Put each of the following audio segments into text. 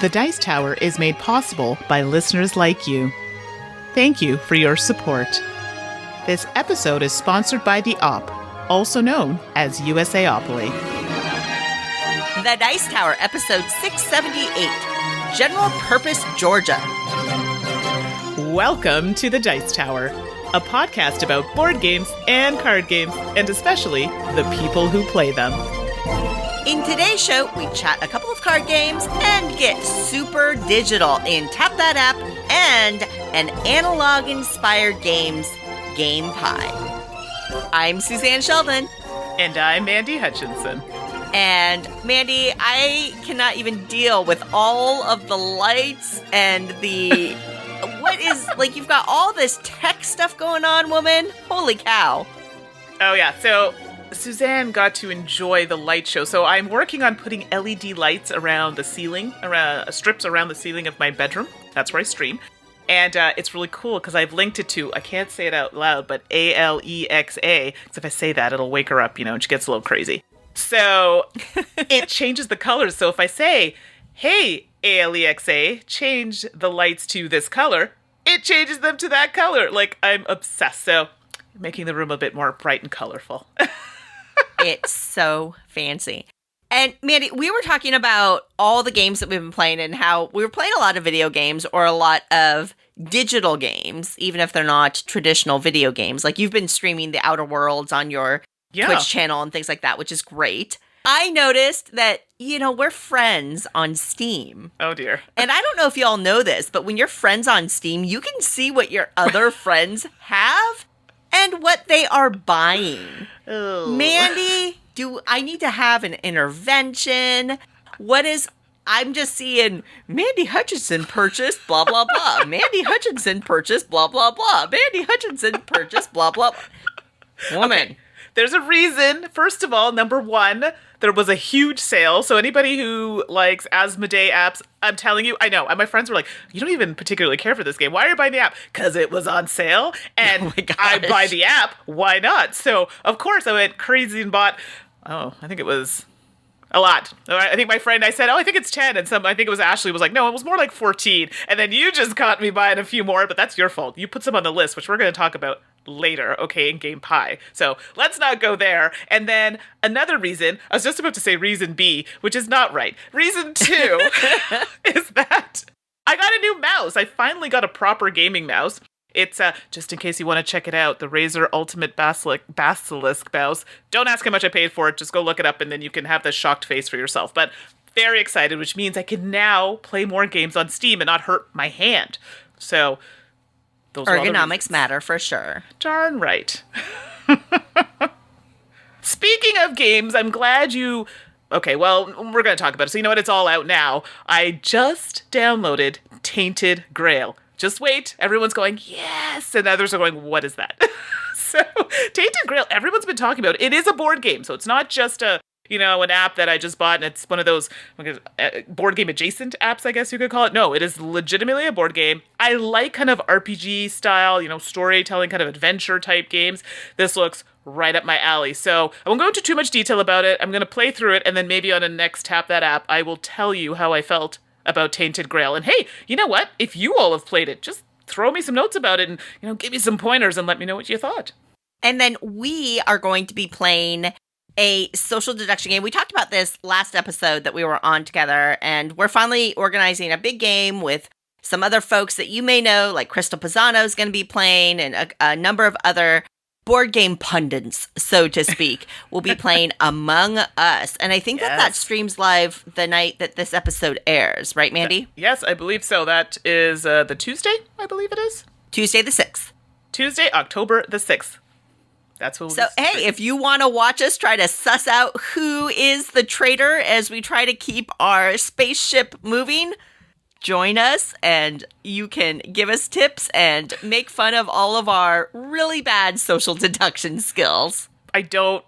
The Dice Tower is made possible by listeners like you. Thank you for your support. This episode is sponsored by the Op, also known as USAopoly. The Dice Tower, episode 678, General Purpose Georgia. Welcome to The Dice Tower, a podcast about board games and card games, and especially the people who play them. In today's show, we chat a couple of card games and get super digital in Tap That App and an analog-inspired games game pie. I'm Suzanne Sheldon. And I'm Mandy Hutchinson. And Mandy, I cannot even deal with all of the lights and the... what is, like, you've got all this tech stuff going on, woman? Holy cow. Oh, yeah. So Suzanne got to enjoy the light show. So I'm working on putting LED lights around the ceiling, strips around the ceiling of my bedroom. That's where I stream. And it's really cool because I've linked it to, I can't say it out loud, but Alexa. Because if I say that, it'll wake her up, and she gets a little crazy. So it changes the colors. So if I say, hey, Alexa, change the lights to this color, it changes them to that color. Like, I'm obsessed. So making the room a bit more bright and colorful. It's so fancy. And Mandy, we were talking about all the games that we've been playing and how we were playing a lot of video games or a lot of digital games, even if they're not traditional video games. Like, you've been streaming the Outer Worlds on your Twitch channel and things like that, which is great. I noticed that, we're friends on Steam. Oh, dear. And I don't know if you all know this, but when you're friends on Steam, you can see what your other friends have and what they are buying. Oh. Mandy, do I need to have an intervention? I'm just seeing Mandy Hutchinson purchased blah, blah, blah. Mandy Hutchinson purchased blah, blah, blah. Mandy Hutchinson purchased blah, blah, blah. Woman. Okay. There's a reason. First of all, number one, there was a huge sale. So anybody who likes Asmodee apps, I'm telling you, I know. And my friends were like, you don't even particularly care for this game. Why are you buying the app? Because it was on sale. And I buy the app. Why not? So, of course, I went crazy and bought, I think it was a lot. I think my friend, I said, I think it's 10. And I think it was Ashley was like, no, it was more like 14. And then you just caught me buying a few more, but that's your fault. You put some on the list, which we're going to talk about later, okay, in Game Pie. So let's not go there. And then another reason, I was just about to say reason B, which is not right. Reason 2 is that I got a new mouse. I finally got a proper gaming mouse. It's, just in case you want to check it out, the Razer Ultimate Basilisk mouse. Don't ask how much I paid for it. Just go look it up and then you can have the shocked face for yourself. But very excited, which means I can now play more games on Steam and not hurt my hand. So those ergonomics matter for sure. Darn right. Speaking of games, I'm glad you... Okay, well, we're going to talk about it. So you know what? It's all out now. I just downloaded Tainted Grail. Just wait. Everyone's going, yes. And others are going, what is that? So Tainted Grail, everyone's been talking about it. It is a board game. So it's not just an app that I just bought, and it's one of those board game adjacent apps, I guess you could call it. No, it is legitimately a board game. I like kind of RPG style, storytelling, kind of adventure type games. This looks right up my alley. So I won't go into too much detail about it. I'm going to play through it, and then maybe on a next Tap That App, I will tell you how I felt about Tainted Grail. And hey, you know what? If you all have played it, just throw me some notes about it and, give me some pointers and let me know what you thought. And then we are going to be playing a social deduction game. We talked about this last episode that we were on together, and we're finally organizing a big game with some other folks that you may know, like Crystal Pisano is going to be playing, and a number of other board game pundits, so to speak, will be playing Among Us. And I think that streams live the night that this episode airs, right, Mandy? Yes, I believe so. That is the Tuesday, I believe it is. Tuesday the 6th. Tuesday, October the 6th. That's what. So, hey, if you want to watch us try to suss out who is the traitor as we try to keep our spaceship moving, join us and you can give us tips and make fun of all of our really bad social deduction skills. I don't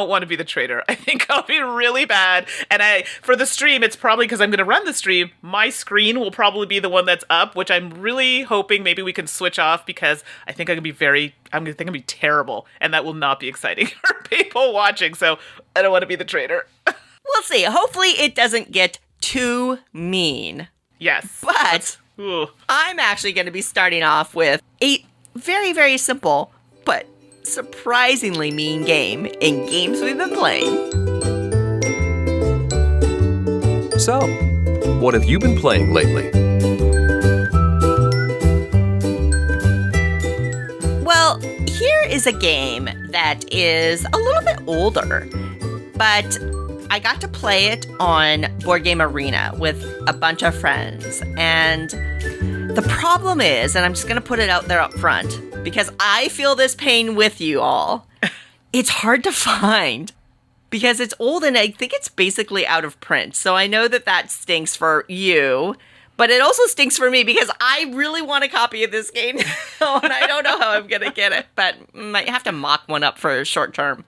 want to be the traitor. I think I'll be really bad. And for the stream, it's probably because I'm going to run the stream. My screen will probably be the one that's up, which I'm really hoping maybe we can switch off because I think I'm going to be terrible. And that will not be exciting for people watching. So I don't want to be the traitor. We'll see. Hopefully it doesn't get too mean. Yes. But Ooh. I'm actually going to be starting off with a very, very simple, but surprisingly mean game in games we've been playing. So, what have you been playing lately? Well, here is a game that is a little bit older, but I got to play it on Board Game Arena with a bunch of friends. And the problem is, and I'm just going to put it out there up front, because I feel this pain with you all, it's hard to find because it's old and I think it's basically out of print. So I know that stinks for you, but it also stinks for me because I really want a copy of this game now, and I don't know how I'm going to get it, but might have to mock one up for a short term.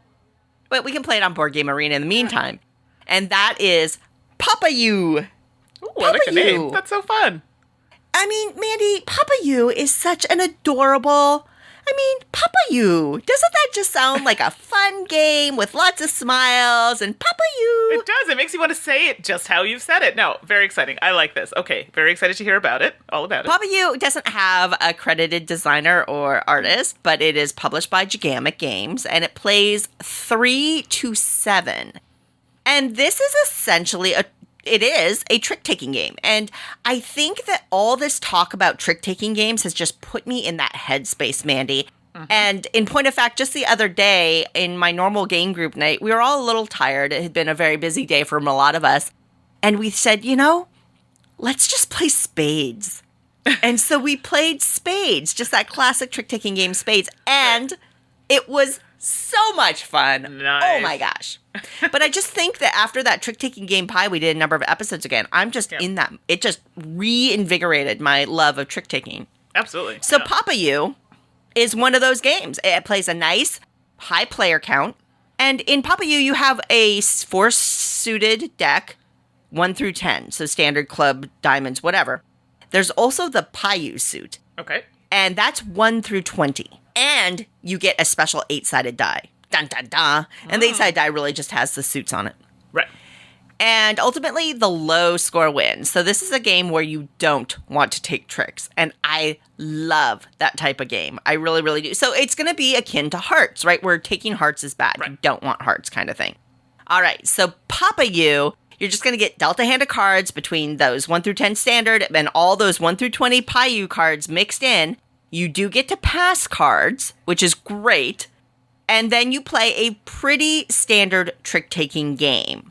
But we can play it on Board Game Arena in the meantime. And that is Papayoo. Ooh, I like the name. That's so fun. I mean, Mandy, Papayoo is such an adorable... Papayoo. Doesn't that just sound like a fun game with lots of smiles and Papayoo? It does. It makes you want to say it just how you've said it. No, very exciting. I like this. Okay, very excited to hear about it. All about it. Papayoo doesn't have a credited designer or artist, but it is published by Gigamic Games, and it plays 3 to 7. And this is essentially it is a trick-taking game. And I think that all this talk about trick-taking games has just put me in that headspace, Mandy. Mm-hmm. And in point of fact, just the other day in my normal game group night, we were all a little tired. It had been a very busy day for a lot of us. And we said, let's just play spades. And so we played spades, just that classic trick-taking game, spades. And it was so much fun. Nice. Oh my gosh. But I just think that after that trick-taking game pie we did a number of episodes again, I'm just in that. It just reinvigorated my love of trick-taking. Absolutely. So Papayoo is one of those games. It plays a nice high player count. And in Papayoo, you have a 4-suited deck, 1 through 10. So standard, club, diamonds, whatever. There's also the Papayu suit. Okay. And that's 1 through 20. And you get a special 8-sided die. Dun, dun, dun. And the 8-sided die really just has the suits on it. Right. And ultimately, the low score wins. So this is a game where you don't want to take tricks. And I love that type of game. I really, really do. So it's going to be akin to hearts, right? Where taking hearts is bad. Right. You don't want hearts kind of thing. All right. So Papayoo, you're just going to get dealt a hand of cards between those 1 through 10 standard and all those 1 through 20 Papayu cards mixed in. You do get to pass cards, which is great. And then you play a pretty standard trick-taking game.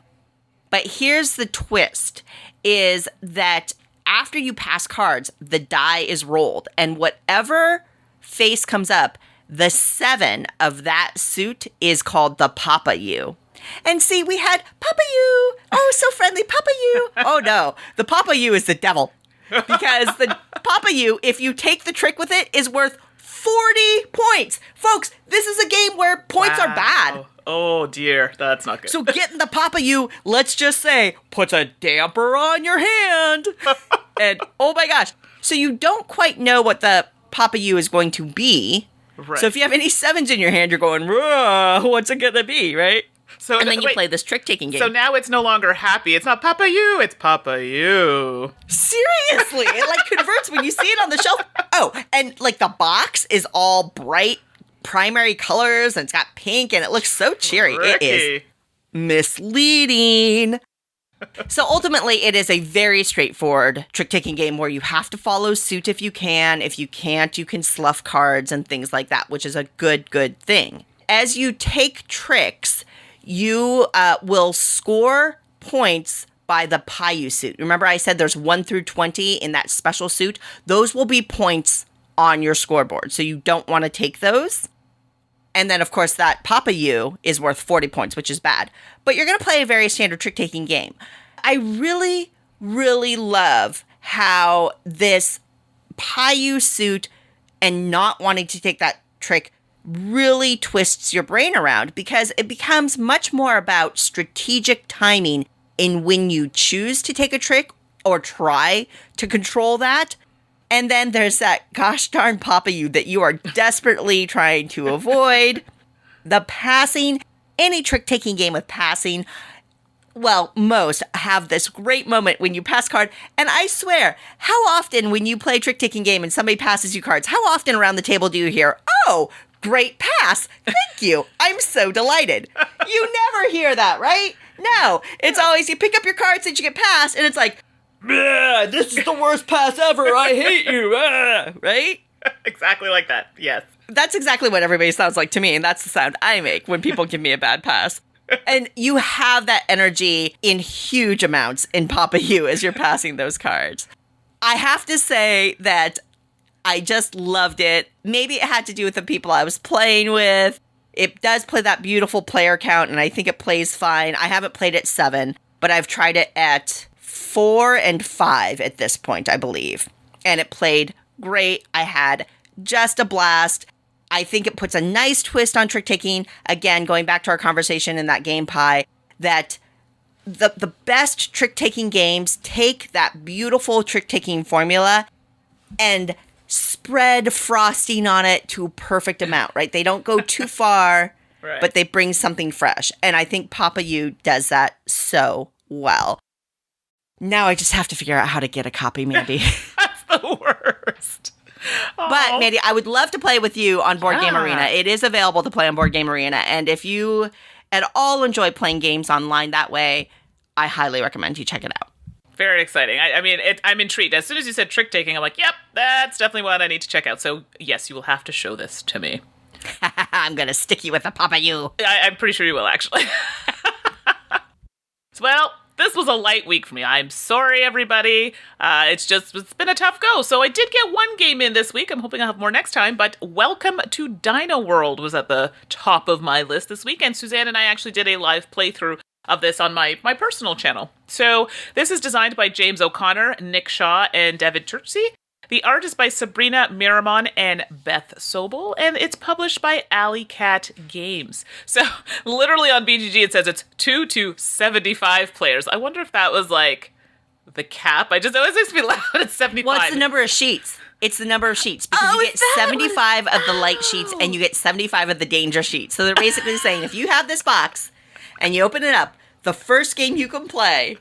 But here's the twist, is that after you pass cards, the die is rolled. And whatever face comes up, the 7 of that suit is called the Papayu. And see, we had Papayoo. Oh, so friendly, Papayoo. Oh, no. The Papayoo is the devil. Because the Papayoo, if you take the trick with it, is worth 40 points. Folks, this is a game where points are bad. Oh, dear. That's not good. So getting the Papayoo, let's just say, puts a damper on your hand. And, oh my gosh. So you don't quite know what the Papayoo is going to be. Right. So if you have any 7s in your hand, you're going, what's it going to be, right? So, and then you play this trick-taking game. So now it's no longer happy. It's not Papayoo, it's Papayoo. Seriously, it converts when you see it on the shelf. Oh, and the box is all bright primary colors and it's got pink and it looks so cheery. Ricky. It is misleading. So ultimately, it is a very straightforward trick-taking game where you have to follow suit if you can. If you can't, you can slough cards and things like that, which is a good thing. As you take tricks, you will score points by the Papayu suit. Remember I said there's 1 through 20 in that special suit? Those will be points on your scoreboard, so you don't want to take those. And then, of course, that Papayu is worth 40 points, which is bad. But you're going to play a very standard trick-taking game. I really, really love how this Papayu suit and not wanting to take that trick really twists your brain around, because it becomes much more about strategic timing in when you choose to take a trick or try to control that. And then there's that gosh darn Papayu that you are desperately trying to avoid. The passing, any trick-taking game with passing, well, most have this great moment when you pass card. And I swear, how often when you play a trick-taking game and somebody passes you cards, how often around the table do you hear, "Oh, great pass. Thank you. I'm so delighted." You never hear that, right? No. It's always you pick up your cards and you get passed, and it's like, "This is the worst pass ever. I hate you." Right? Exactly like that. Yes. That's exactly what everybody sounds like to me, and that's the sound I make when people give me a bad pass. And you have that energy in huge amounts in Papayoo as you're passing those cards. I have to say that I just loved it. Maybe it had to do with the people I was playing with. It does play that beautiful player count, and I think it plays fine. I haven't played at 7, but I've tried it at 4 and 5 at this point, I believe. And it played great. I had just a blast. I think it puts a nice twist on trick-taking. Again, going back to our conversation in that game pie, that the best trick-taking games take that beautiful trick-taking formula and spread frosting on it to a perfect amount, right? They don't go too far, Right. but they bring something fresh. And I think Papayoo does that so well. Now I just have to figure out how to get a copy, Mandy. That's the worst. But, Mandy, I would love to play with you on Board Game Yeah. Arena. It is available to play on Board Game Arena. And if you at all enjoy playing games online that way, I highly recommend you check it out. Very exciting. I mean, I'm intrigued. As soon as you said trick-taking, I'm like, yep, that's definitely one I need to check out. So, yes, you will have to show this to me. I'm going to stick you with a Papayoo. I'm pretty sure you will, actually. Well, this was a light week for me. I'm sorry, everybody. It's been a tough go. So I did get one game in this week. I'm hoping I'll have more next time. But Welcome to Dino World was at the top of my list this week. And Suzanne and I actually did a live playthrough of this on my personal channel. So this is designed by James O'Connor, Nick Shaw, and David Turczi. The art is by Sabrina Miramon and Beth Sobel, and it's published by Alley Cat Games. So literally on BGG it says it's 2 to 75 players. I wonder if that was like the cap. I just always makes me laugh when it's 75. Well, it's the number of sheets. It's the number of sheets because you get 75 of the light sheets and you get 75 of the danger sheets. So they're basically saying if you have this box and you open it up, the first game you can play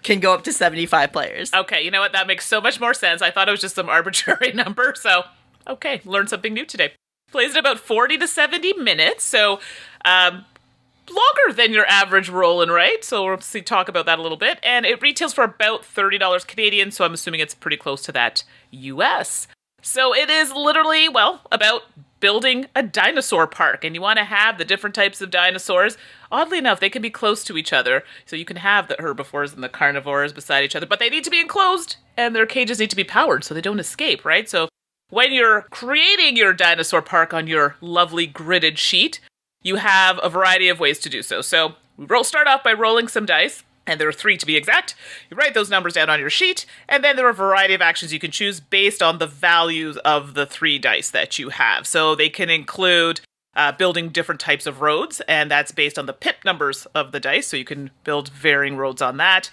can go up to 75 players. Okay, you know what? That makes so much more sense. I thought it was just some arbitrary number. So, okay, learned something new today. Plays in about 40 to 70 minutes. So, longer than your average roll-in, right? So we'll talk about that a little bit. And it retails for about $30 Canadian. So I'm assuming it's pretty close to that US. So it is literally, well, about building a dinosaur park, and you want to have the different types of dinosaurs. Oddly enough, they can be close to each other, so you can have the herbivores and the carnivores beside each other, but they need to be enclosed, and their cages need to be powered so they don't escape, right? So when you're creating your dinosaur park on your lovely gridded sheet, you have a variety of ways to do so. So we start off by rolling some dice, and there are 3 to be exact. You write those numbers down on your sheet, and then there are a variety of actions you can choose based on the values of the 3 dice that you have. So they can include building different types of roads, and that's based on the pip numbers of the dice, so you can build varying roads on that.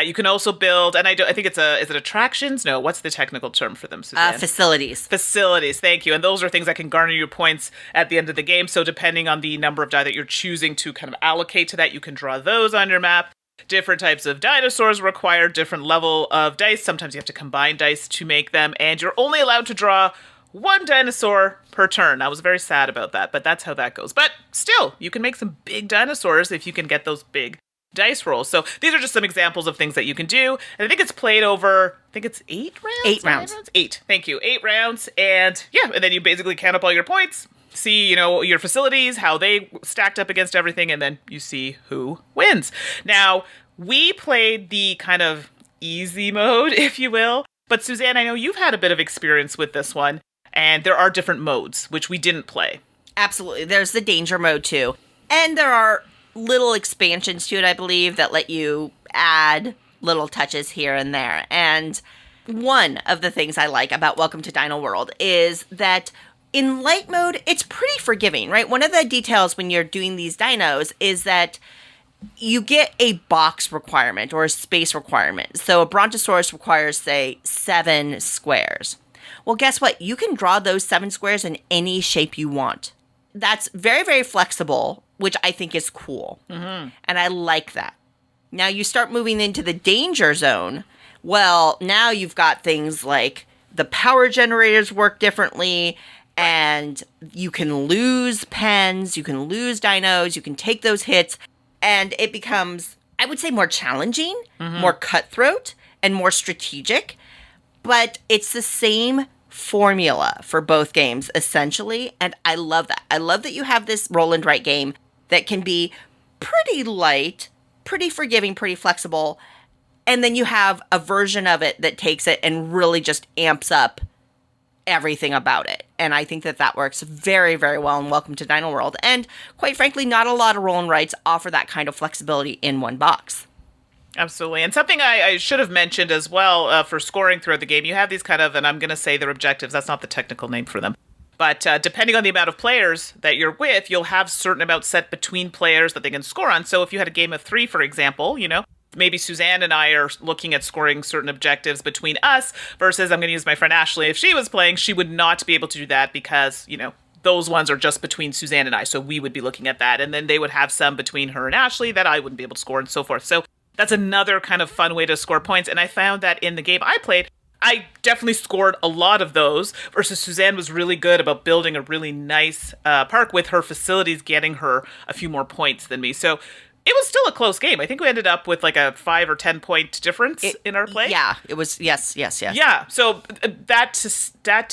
You can also build, and I think is it attractions? No, what's the technical term for them, Suzanne? Facilities. Facilities, thank you. And those are things that can garner you points at the end of the game. So depending on the number of die that you're choosing to kind of allocate to that, you can draw those on your map. Different types of dinosaurs require different level of dice. Sometimes you have to combine dice to make them, and you're only allowed to draw 1 dinosaur per turn. I was very sad about that, but that's how that goes. But still, you can make some big dinosaurs if you can get those big dice rolls. So these are just some examples of things that you can do. And I think it's played over, I think it's 8 rounds? 8 rounds. 8, thank you. 8 rounds. And yeah, and then you basically count up all your points, see, your facilities, how they stacked up against everything, and then you see who wins. Now, we played the kind of easy mode, if you will. But Suzanne, I know you've had a bit of experience with this one, and there are different modes, which we didn't play. Absolutely. There's the danger mode, too. And there are little expansions to it, I believe, that let you add little touches here and there. And one of the things I like about Welcome to Dino World is that in light mode, it's pretty forgiving, right? One of the details when you're doing these dinos is that you get a box requirement or a space requirement. So a Brontosaurus requires, say, 7 squares. Well, guess what? You can draw those 7 squares in any shape you want. That's very, very flexible, which I think is cool. Mm-hmm. And I like that. Now you start moving into the danger zone. Well, now you've got things like the power generators work differently, and you can lose pens, you can lose dinos, you can take those hits, and it becomes, I would say, more challenging, more cutthroat, and more strategic. But it's the same formula for both games, essentially, and I love that. I love that you have this roll and write game that can be pretty light, pretty forgiving, pretty flexible, and then you have a version of it that takes it and really just amps up everything about it. And I think that works very, very well in Welcome to Dino World. And quite frankly, not a lot of roll and writes offer that kind of flexibility in one box. Absolutely. And something I should have mentioned as well for scoring throughout the game, you have these kind of, and I'm going to say they're objectives, that's not the technical name for them. But depending on the amount of players that you're with, you'll have certain amounts set between players that they can score on. So if you had a game of 3, for example, maybe Suzanne and I are looking at scoring certain objectives between us versus I'm going to use my friend Ashley. If she was playing, she would not be able to do that because, those ones are just between Suzanne and I. So we would be looking at that. And then they would have some between her and Ashley that I wouldn't be able to score and so forth. So that's another kind of fun way to score points. And I found that in the game I played, I definitely scored a lot of those versus Suzanne was really good about building a really nice park with her facilities getting her a few more points than me. So it was still a close game. I think we ended up with like a 5 or 10 point difference in our play. Yeah, it was. Yes. Yeah. So that to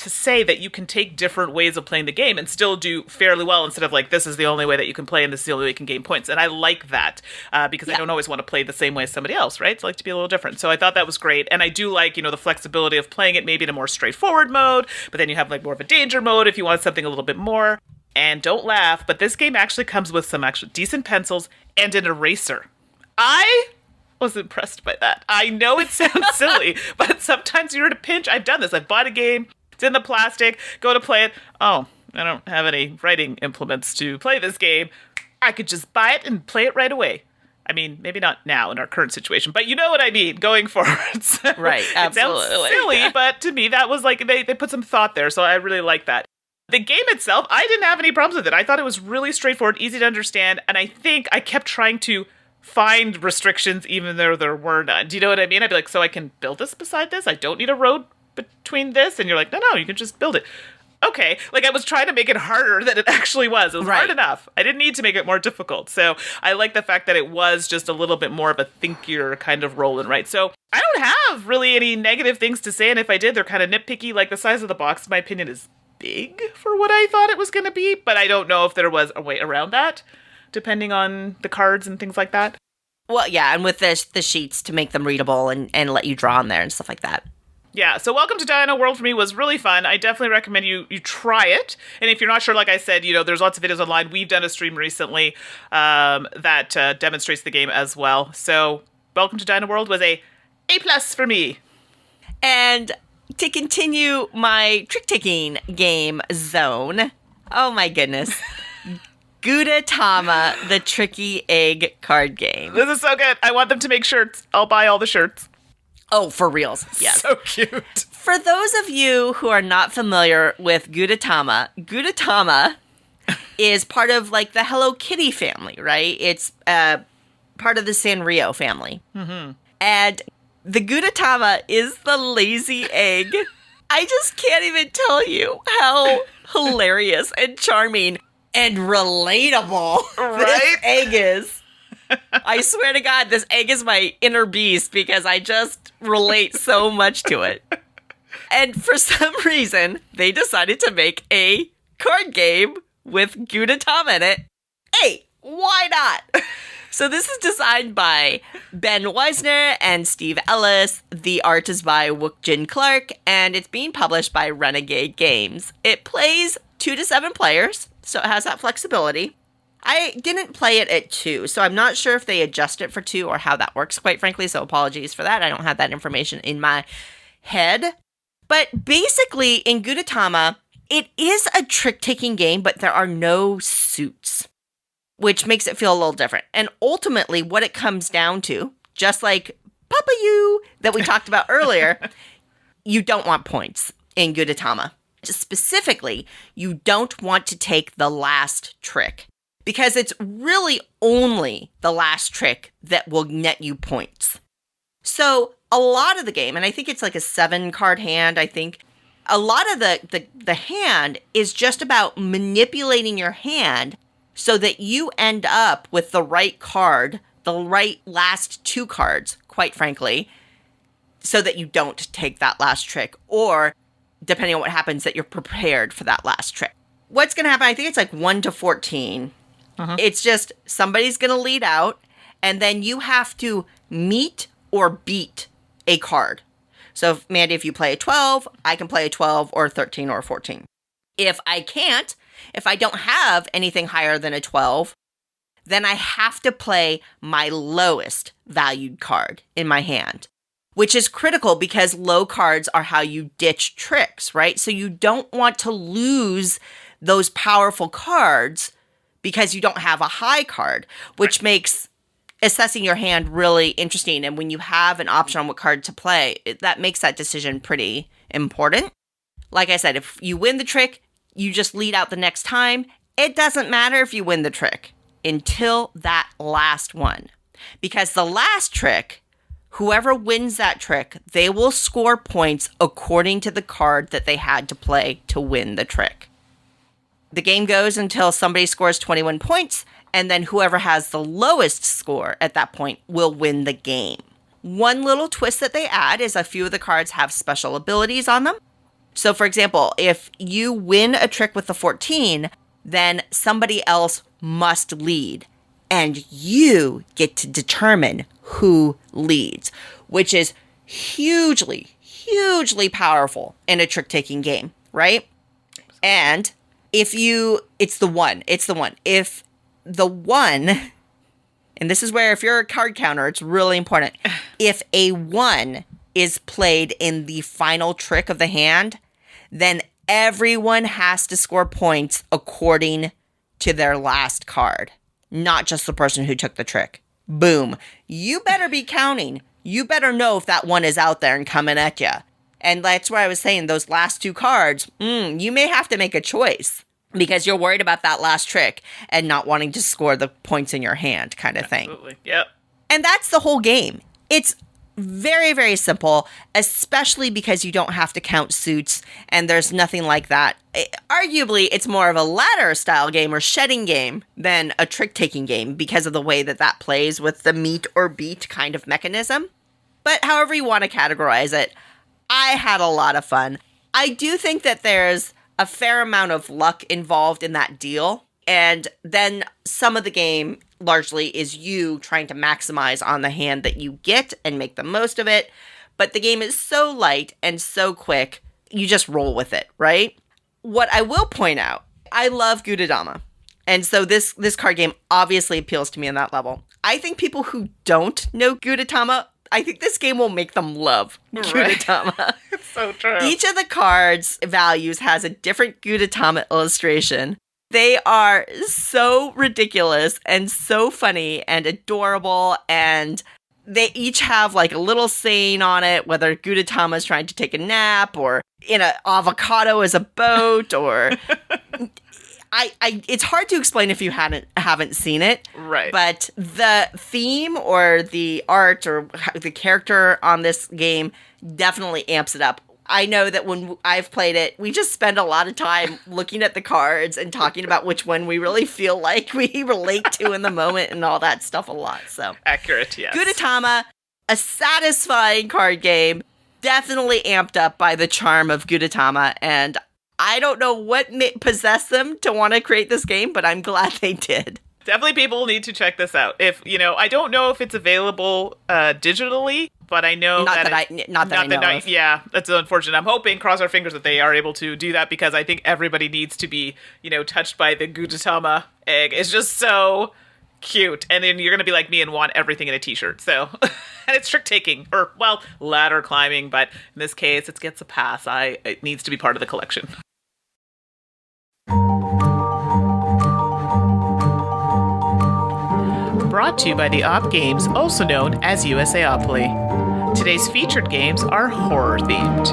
say that you can take different ways of playing the game and still do fairly well instead of like, this is the only way that you can play and this is the only way you can gain points. And I like that because I don't always want to play the same way as somebody else, right? So I like to be a little different. So I thought that was great. And I do like, the flexibility of playing it maybe in a more straightforward mode, but then you have like more of a danger mode if you want something a little bit more. And don't laugh, but this game actually comes with some actually decent pencils and an eraser. I was impressed by that. I know it sounds silly, but sometimes you're in a pinch. I've done this. I've bought a game. It's in the plastic. Go to play it. Oh, I don't have any writing implements to play this game. I could just buy it and play it right away. I mean, maybe not now in our current situation, but you know what I mean, going forward. So right, absolutely. It sounds silly, but to me, that was like, they put some thought there, so I really like that. The game itself, I didn't have any problems with it. I thought it was really straightforward, easy to understand, and I think I kept trying to find restrictions even though there were none. Do you know what I mean? I'd be like, so I can build this beside this? I don't need a road between this? And you're like, no, you can just build it. Okay, like I was trying to make it harder than it actually was. It was hard enough. I didn't need to make it more difficult. So I like the fact that it was just a little bit more of a thinkier kind of roll and write. So I don't have really any negative things to say, and if I did, they're kind of nitpicky. Like the size of the box, in my opinion, is big for what I thought it was going to be, but I don't know if there was a way around that, depending on the cards and things like that. Well, yeah, and with the sheets to make them readable and let you draw on there and stuff like that. Yeah, so Welcome to Dino World for me was really fun. I definitely recommend you try it. And if you're not sure, like I said, there's lots of videos online. We've done a stream recently that demonstrates the game as well. So Welcome to Dino World was a A+ for me. And to continue my trick-taking game zone, oh my goodness, Gudetama, the tricky egg card game. This is so good. I want them to make shirts. I'll buy all the shirts. Oh, for reals. Yes. So cute. For those of you who are not familiar with Gudetama is part of like the Hello Kitty family, right? It's part of the Sanrio family. Mm-hmm. And the Gudetama is the lazy egg. I just can't even tell you how hilarious and charming and relatable this egg is. I swear to God, this egg is my inner beast because I just relate so much to it. And for some reason, they decided to make a card game with Gudetama in it. Hey, why not? So this is designed by Ben Weisner and Steve Ellis. The art is by Wook-Jin Clark, and it's being published by Renegade Games. It plays 2 to 7 players, so it has that flexibility. I didn't play it at 2, so I'm not sure if they adjust it for 2 or how that works, quite frankly, so apologies for that. I don't have that information in my head. But basically, in Gudetama, it is a trick-taking game, but there are no suits, which makes it feel a little different. And ultimately, what it comes down to, just like Papayu that we talked about earlier, you don't want points in Gudetama. Specifically, you don't want to take the last trick. because it's really only the last trick that will net you points. So a lot of the game, and I think it's like a 7-card hand, I think, a lot of the hand is just about manipulating your hand so that you end up with the right card, the right last 2 cards, quite frankly, so that you don't take that last trick, or depending on what happens, that you're prepared for that last trick. What's going to happen, I think it's like 1 to 14. It's just somebody's going to lead out, and then you have to meet or beat a card. So, Mandy, if you play a 12, I can play a 12 or a 13 or a 14. If I can't, if I don't have anything higher than a 12, then I have to play my lowest valued card in my hand, which is critical because low cards are how you ditch tricks, right? So you don't want to lose those powerful cards because you don't have a high card, which makes assessing your hand really interesting. And when you have an option on what card to play, that makes that decision pretty important. Like I said, if you win the trick, you just lead out the next time. It doesn't matter if you win the trick until that last one. Because the last trick, whoever wins that trick, they will score points according to the card that they had to play to win the trick. The game goes until somebody scores 21 points, and then whoever has the lowest score at that point will win the game. One little twist that they add is a few of the cards have special abilities on them. So, for example, if you win a trick with the 14, then somebody else must lead, and you get to determine who leads, which is hugely, hugely powerful in a trick-taking game, right? And it's the one. If the one, and this is where if you're a card counter, it's really important. If a 1 is played in the final trick of the hand, then everyone has to score points according to their last card, not just the person who took the trick. Boom. You better be counting. You better know if that 1 is out there and coming at you. And that's why I was saying those last 2 cards, you may have to make a choice because you're worried about that last trick and not wanting to score the points in your hand kind of thing. Absolutely. Yep. And that's the whole game. It's very, very simple, especially because you don't have to count suits and there's nothing like that. Arguably, it's more of a ladder style game or shedding game than a trick-taking game because of the way that plays with the meet or beat kind of mechanism. But however you want to categorize it, I had a lot of fun. I do think that there's a fair amount of luck involved in that deal. And then some of the game largely is you trying to maximize on the hand that you get and make the most of it. But the game is so light and so quick, you just roll with it, right? What I will point out, I love Gudetama. And so this card game obviously appeals to me on that level. I think people who don't know Gudetama, I think this game will make them love Gudetama. It's so true. Each of the cards' values has a different Gudetama illustration. They are so ridiculous and so funny and adorable, and they each have like a little saying on it, whether Gudetama is trying to take a nap or in an avocado as a boat, or it's hard to explain if you haven't seen it. Right. But the theme or the art or the character on this game definitely amps it up. I know that when I've played it, we just spend a lot of time looking at the cards and talking about which one we really feel like we relate to in the moment and all that stuff a lot. So accurate, yes. Gudetama, a satisfying card game, definitely amped up by the charm of Gudetama, and I don't know what possessed them to want to create this game, but I'm glad they did. Definitely people need to check this out. If, I don't know if it's available digitally, but I know not that I know of. Yeah, that's unfortunate. I'm hoping, cross our fingers, that they are able to do that because I think everybody needs to be, touched by the Gudetama egg. It's just so cute. And then you're going to be like me and want everything in a t-shirt. So, and it's trick-taking, or, ladder climbing, but in this case, it gets a pass. It needs to be part of the collection. Brought to you by the Op Games, also known as USAopoly. Today's featured games are horror-themed.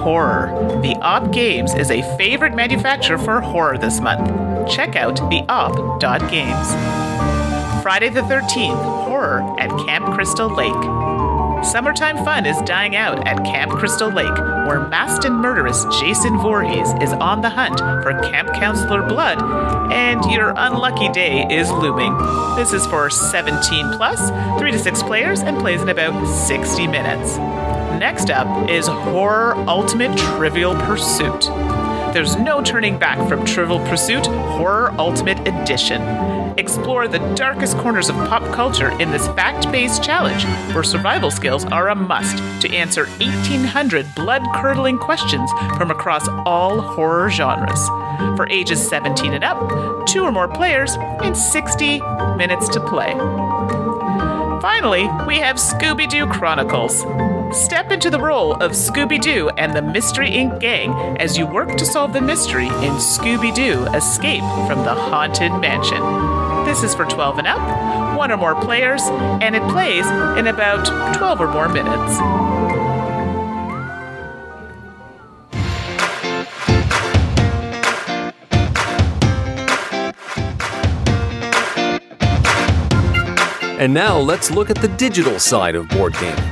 Horror. The Op Games is a favorite manufacturer for horror this month. check out theop.games. Friday the 13th, horror at Camp Crystal Lake. Summertime fun is dying out at Camp Crystal Lake, where masked and murderous Jason Voorhees is on the hunt for Camp Counselor Blood, and your unlucky day is looming. This is for 17 plus, 3 to 6 players, and plays in about 60 minutes. Next up is Horror Ultimate Trivial Pursuit. There's no turning back from Trivial Pursuit Horror Ultimate Edition. Explore the darkest corners of pop culture in this fact-based challenge, where survival skills are a must to answer 1,800 blood-curdling questions from across all horror genres. For ages 17 and up, 2 or more players, and 60 minutes to play. Finally, we have Scooby-Doo Chronicles. Step into the role of Scooby-Doo and the Mystery Inc. gang as you work to solve the mystery in Scooby-Doo Escape from the Haunted Mansion. This is for 12 and up, 1 or more players, and it plays in about 12 or more minutes. And now let's look at the digital side of board gaming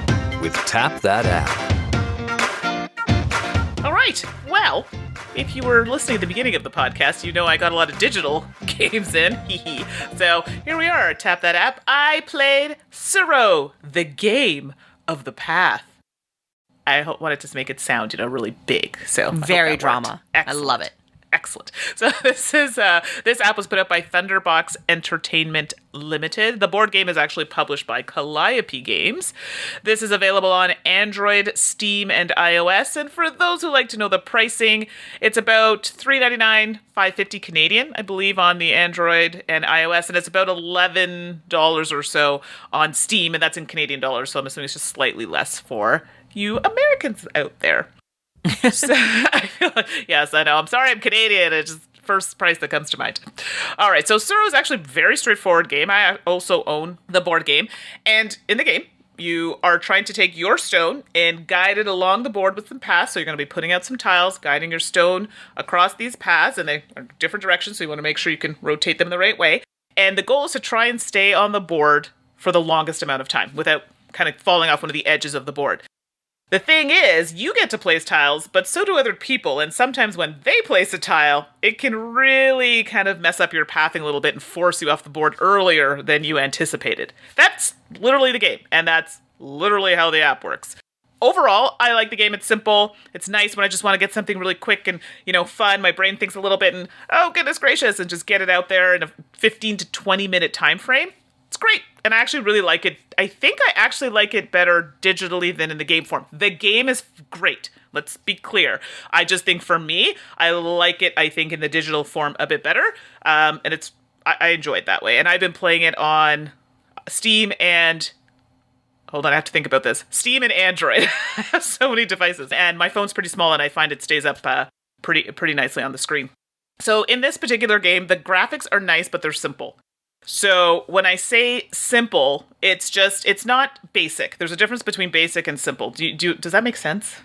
with Tap That App. All right, well, if you were listening at the beginning of the podcast, you know I got a lot of digital games in. So here we are, Tap That App. I played Suro, the Game of the Path. I wanted to make it sound, really big. So Very drama. I love it. Excellent. So this app was put up by Thunderbox Entertainment Limited. The board game is actually published by Calliope Games. This is available on Android, Steam, and iOS. And for those who like to know the pricing, it's about $3.99, $5.50 Canadian, I believe, on the Android and iOS, and it's about $11 or so on Steam, and that's in Canadian dollars. So I'm assuming it's just slightly less for you Americans out there. So, I feel like, yes, I know. I'm sorry I'm Canadian. It's just first price that comes to mind. All right, so Suro is actually a very straightforward game. I also own the board game. And in the game, you are trying to take your stone and guide it along the board with some paths. So you're going to be putting out some tiles, guiding your stone across these paths. And they are different directions, so you want to make sure you can rotate them the right way. And the goal is to try and stay on the board for the longest amount of time without kind of falling off one of the edges of the board. The thing is, you get to place tiles, but so do other people, and sometimes when they place a tile, it can really kind of mess up your pathing a little bit and force you off the board earlier than you anticipated. That's literally the game, and that's literally how the app works. Overall, I like the game. It's simple. It's nice when I just want to get something really quick and, fun. My brain thinks a little bit and, oh, goodness gracious, and just get it out there in a 15 to 20 minute time frame. It's great, and I actually really like it. I think I actually like it better digitally than in the game form. The game is great. Let's be clear. I just think for me, I like it, I think, in the digital form a bit better, and I enjoy it that way. And I've been playing it on Steam and... Hold on, I have to think about this. Steam and Android. I have so many devices, and my phone's pretty small, and I find it stays up pretty nicely on the screen. So in this particular game, the graphics are nice, but they're simple. So when I say simple, it's not basic. There's a difference between basic and simple. Does that make sense?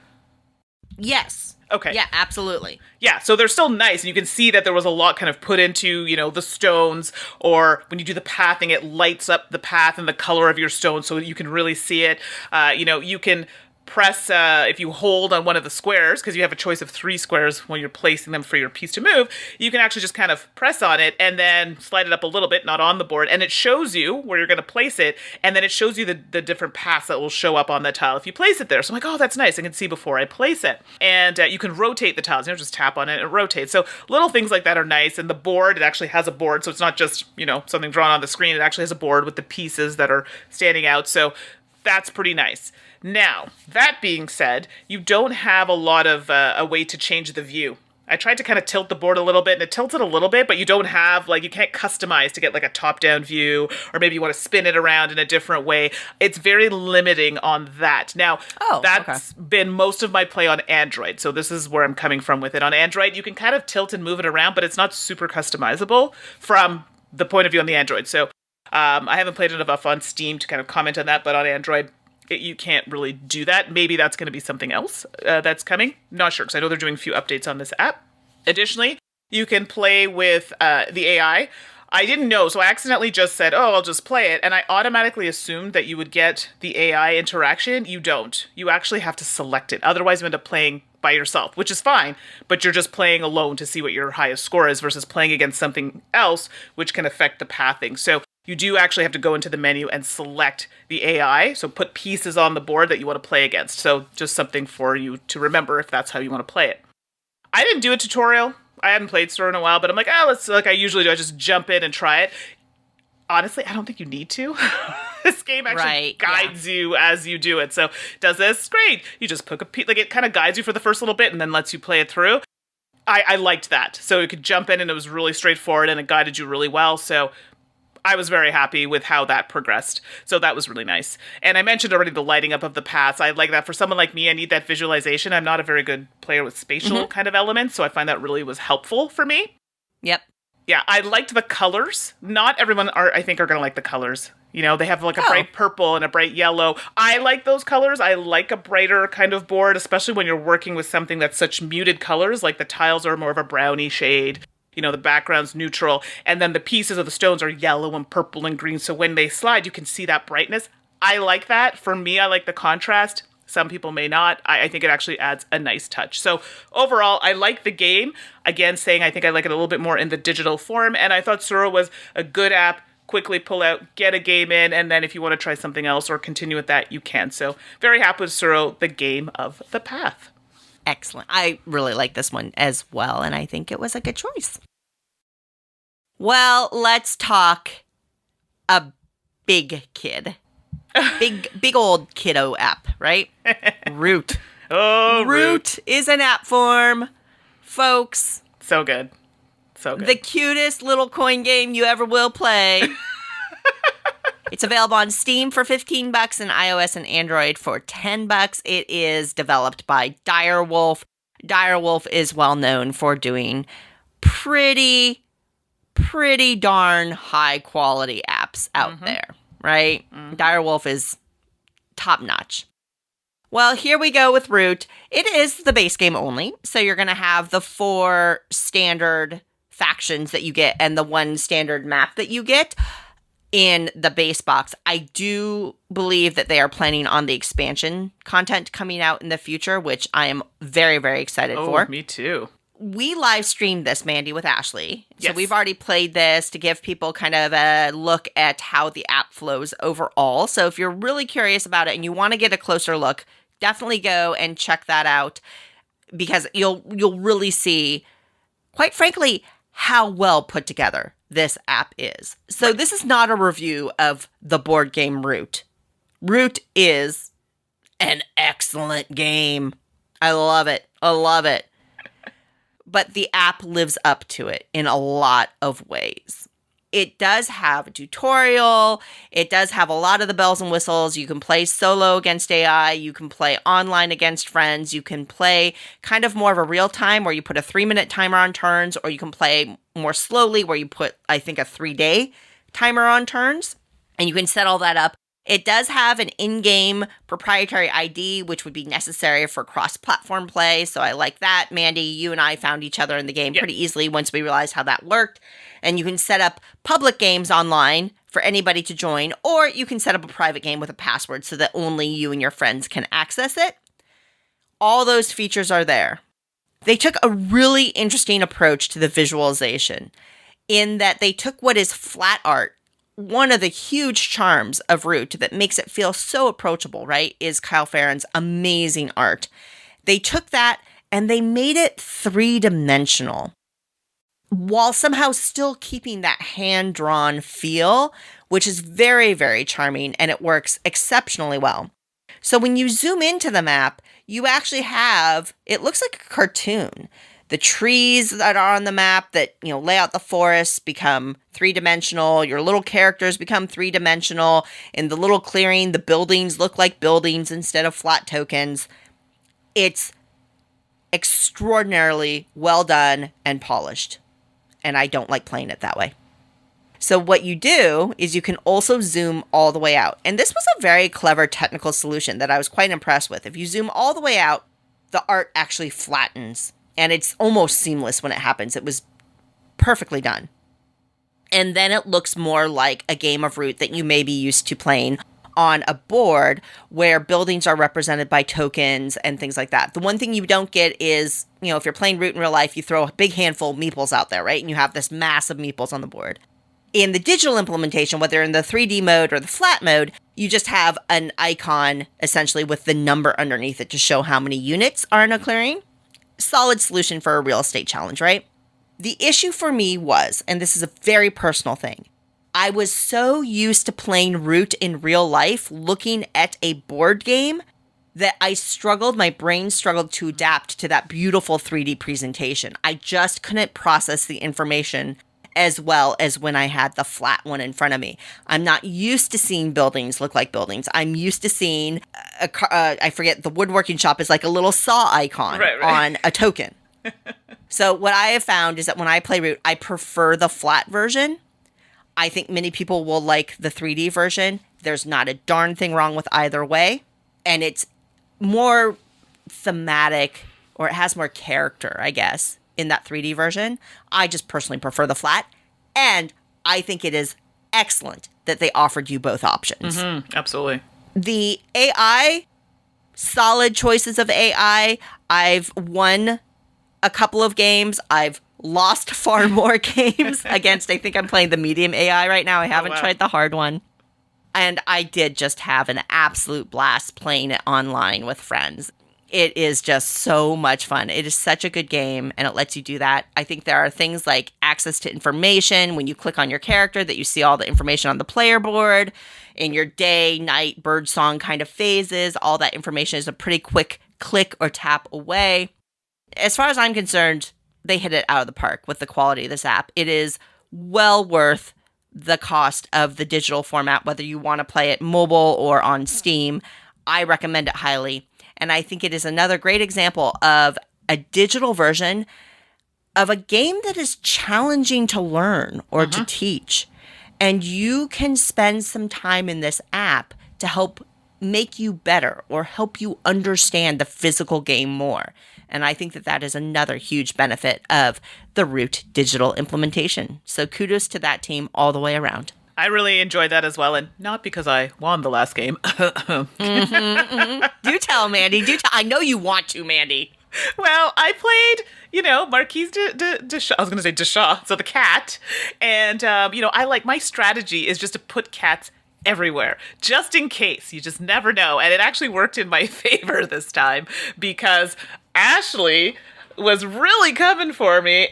Yes. Okay. Yeah, absolutely. Yeah, so they're still nice, and you can see that there was a lot kind of put into, the stones, or when you do the pathing, it lights up the path and the color of your stone so that you can really see it. You can press, if you hold on one of the squares, because you have a choice of 3 squares when you're placing them for your piece to move, you can actually just kind of press on it and then slide it up a little bit, not on the board, and it shows you where you're going to place it, and then it shows you the different paths that will show up on the tile if you place it there. So I'm like, oh, that's nice. I can see before I place it. And you can rotate the tiles. Just tap on it and it rotates. So little things like that are nice, and the board, it actually has a board, so it's not just, something drawn on the screen. It actually has a board with the pieces that are standing out, so that's pretty nice. Now, that being said, you don't have a lot of a way to change the view. I tried to kind of tilt the board a little bit, and it tilts it a little bit, but you don't have, you can't customize to get a top-down view, or maybe you want to spin it around in a different way. It's very limiting on that. Now, that's been most of my play on Android, so this is where I'm coming from with it. On Android, you can kind of tilt and move it around, but it's not super customizable from the point of view on the Android. So I haven't played enough on Steam to kind of comment on that, but on Android, you can't really do that. Maybe that's going to be something else that's coming. Not sure, because I know they're doing a few updates on this app. Additionally, You can play with the AI. I didn't know, so I accidentally just said, oh, I'll just play it. And I automatically assumed that you would get the AI interaction. You don't. You actually have to select it. Otherwise, you end up playing by yourself, which is fine. But you're just playing alone to see what your highest score is versus playing against something else, which can affect the pathing. So you do actually have to go into the menu and select the AI. So put pieces on the board that you want to play against. So just something for you to remember if that's how you want to play it. I didn't do a tutorial. I hadn't played Store in a while, but I'm like, let's, like I usually do, I just jump in and try it. Honestly, I don't think you need to. This game actually guides you as you do it. So does this? Great. You just pick a piece, like it kind of guides you for the first little bit and then lets you play it through. I liked that. So you could jump in and it was really straightforward and it guided you really well. So I was very happy with how that progressed. So that was really nice. And I mentioned already the lighting up of the paths. I like that. For someone like me, I need that visualization. I'm not a very good player with spatial kind of elements, so I find that really was helpful for me. Yep. Yeah, I liked the colors. Not everyone I think are going to like the colors. You know, they have like a bright purple and a bright yellow. I like those colors. I like a brighter kind of board, especially when you're working with something that's such muted colors, like the tiles are more of a browny shade. You know, the background's neutral, and then the pieces of the stones are yellow and purple and green, so when they slide, you can see that brightness. I like that. For me, I like the contrast. Some people may not. I think it actually adds a nice touch. So overall, I like the game. Again, saying I think I like it a little bit more in the digital form, and I thought Suro was a good app. Quickly pull out, get a game in, and then if you want to try something else or continue with that, you can. So very happy with Suro, the game of the path. Excellent. I really like this one as well, and I think it was a good choice. Well, let's talk a big kid. Big old kiddo app, right? Root. Oh, Root is an app form, folks. So good. So good. The cutest little coin game you ever will play. It's available on Steam for $15 and iOS and Android for $10. It is developed by Direwolf. Direwolf is well known for doing pretty darn high quality apps out there, right? Direwolf is top notch. Well, here we go with Root. It is the base game only, so you're going to have the 4 standard factions that you get and the 1 standard map that you get in the base box. I do believe that they are planning on the expansion content coming out in the future, which I am very, very excited for. Me too. We live streamed this, Mandy, with Ashley. So Yes. we've already played this to give people kind of a look at how the app flows overall. So if you're really curious about it and you want to get a closer look, definitely go and check that out because you'll really see, quite frankly, how well put together this app is. So this is not a review of the board game Root. Root is an excellent game. I love it. I love it. But the app lives up to it in a lot of ways. It does have a tutorial. It does have a lot of the bells and whistles. You can play solo against AI. You can play online against friends. You can play kind of more of a real time where you put a 3-minute timer on turns, or you can play more slowly where you put, I think, a 3-day timer on turns. And you can set all that up. It does have an in-game proprietary ID, which would be necessary for cross-platform play. So I like that. Mandy, you and I found each other in the game pretty easily once we realized how that worked. And you can set up public games online for anybody to join, or you can set up a private game with a password so that only you and your friends can access it. All those features are there. They took a really interesting approach to the visualization in that they took what is flat art. One of the huge charms of Root that makes it feel so approachable, right, is Kyle Farron's amazing art. They took that and they made it 3-dimensional while somehow still keeping that hand-drawn feel, which is very, very charming, and it works exceptionally well. So when you zoom into the map, you actually have, it looks like a cartoon. The trees that are on the map that, lay out the forest become 3-dimensional. Your little characters become 3-dimensional. In the little clearing, the buildings look like buildings instead of flat tokens. It's extraordinarily well done and polished. And I don't like playing it that way. So what you do is you can also zoom all the way out. And this was a very clever technical solution that I was quite impressed with. If you zoom all the way out, the art actually flattens. And it's almost seamless when it happens. It was perfectly done. And then it looks more like a game of Root that you may be used to playing on a board where buildings are represented by tokens and things like that. The one thing you don't get is, if you're playing Root in real life, you throw a big handful of meeples out there, right? And you have this mass of meeples on the board. In the digital implementation, whether in the 3D mode or the flat mode, you just have an icon essentially with the number underneath it to show how many units are in a clearing. Solid solution for a real estate challenge, right? The issue for me was, and this is a very personal thing, I was so used to playing Root in real life, looking at a board game, that my brain struggled to adapt to that beautiful 3D presentation. I just couldn't process the information as well as when I had the flat one in front of me. I'm not used to seeing buildings look like buildings. I'm used to seeing, I forget, the woodworking shop is like a little saw icon on a token. So what I have found is that when I play Root, I prefer the flat version. I think many people will like the 3D version. There's not a darn thing wrong with either way. And it's more thematic, or it has more character, I guess, in that 3D version. I just personally prefer the flat. And I think it is excellent that they offered you both options. Mm-hmm, absolutely. The AI, solid choices of AI. I've won a couple of games. I've lost far more games against, I think I'm playing the medium AI right now. I haven't tried the hard one. And I did just have an absolute blast playing it online with friends. It is just so much fun. It is such a good game, and it lets you do that. I think there are things like access to information when you click on your character, that you see all the information on the player board in your day, night, bird song kind of phases. All that information is a pretty quick click or tap away. As far as I'm concerned, they hit it out of the park with the quality of this app. It is well worth the cost of the digital format, whether you want to play it mobile or on Steam. I recommend it highly. And I think it is another great example of a digital version of a game that is challenging to learn or to teach. And you can spend some time in this app to help make you better or help you understand the physical game more. And I think that that is another huge benefit of the Root digital implementation. So kudos to that team all the way around. I really enjoyed that as well, and not because I won the last game. Do tell, Mandy. Do tell. I know you want to, Mandy. Well, I played, Marquise de Shaw. I was going to say Deshaw, so the cat. And, my strategy is just to put cats everywhere, just in case. You just never know. And it actually worked in my favor this time, because Ashley was really coming for me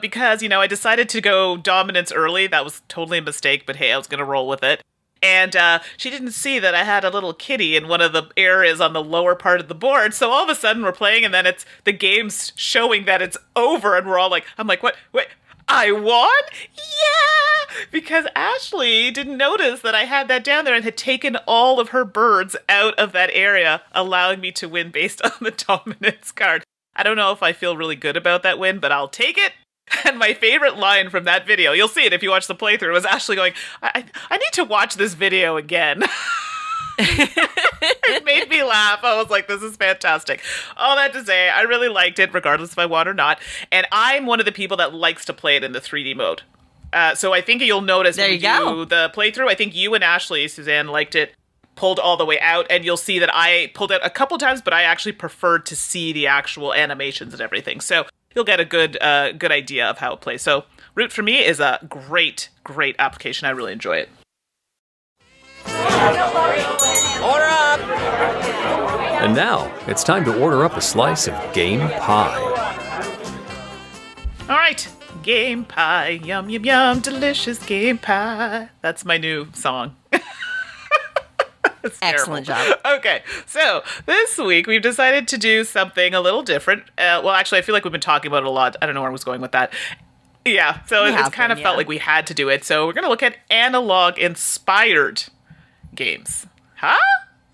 because, I decided to go dominance early. That was totally a mistake, but hey, I was going to roll with it. And she didn't see that I had a little kitty in one of the areas on the lower part of the board. So all of a sudden we're playing, and then the game's showing that it's over, and we're all like, I'm like, what? Wait, I won? Yeah! Because Ashley didn't notice that I had that down there and had taken all of her birds out of that area, allowing me to win based on the dominance card. I don't know if I feel really good about that win, but I'll take it. And my favorite line from that video, you'll see it if you watch the playthrough, was Ashley going, I need to watch this video again. It made me laugh. I was like, this is fantastic. All that to say, I really liked it, regardless if I won or not. And I'm one of the people that likes to play it in the 3D mode. So I think you'll notice when we do the playthrough, I think you and Ashley, Suzanne, liked it, pulled all the way out, and you'll see that I pulled it a couple times, but I actually preferred to see the actual animations and everything. So you'll get a good idea of how it plays. So Root for me is a great, great application. I really enjoy it. Order up! And now, it's time to order up a slice of game pie. All right, game pie, yum, yum, yum, delicious game pie. That's my new song. Excellent job. Okay, so this week we've decided to do something a little different. Well, actually, I feel like we've been talking about it a lot. I don't know where I was going with that. Yeah, so it's kind of felt like we had to do it. So we're going to look at analog-inspired games. Huh?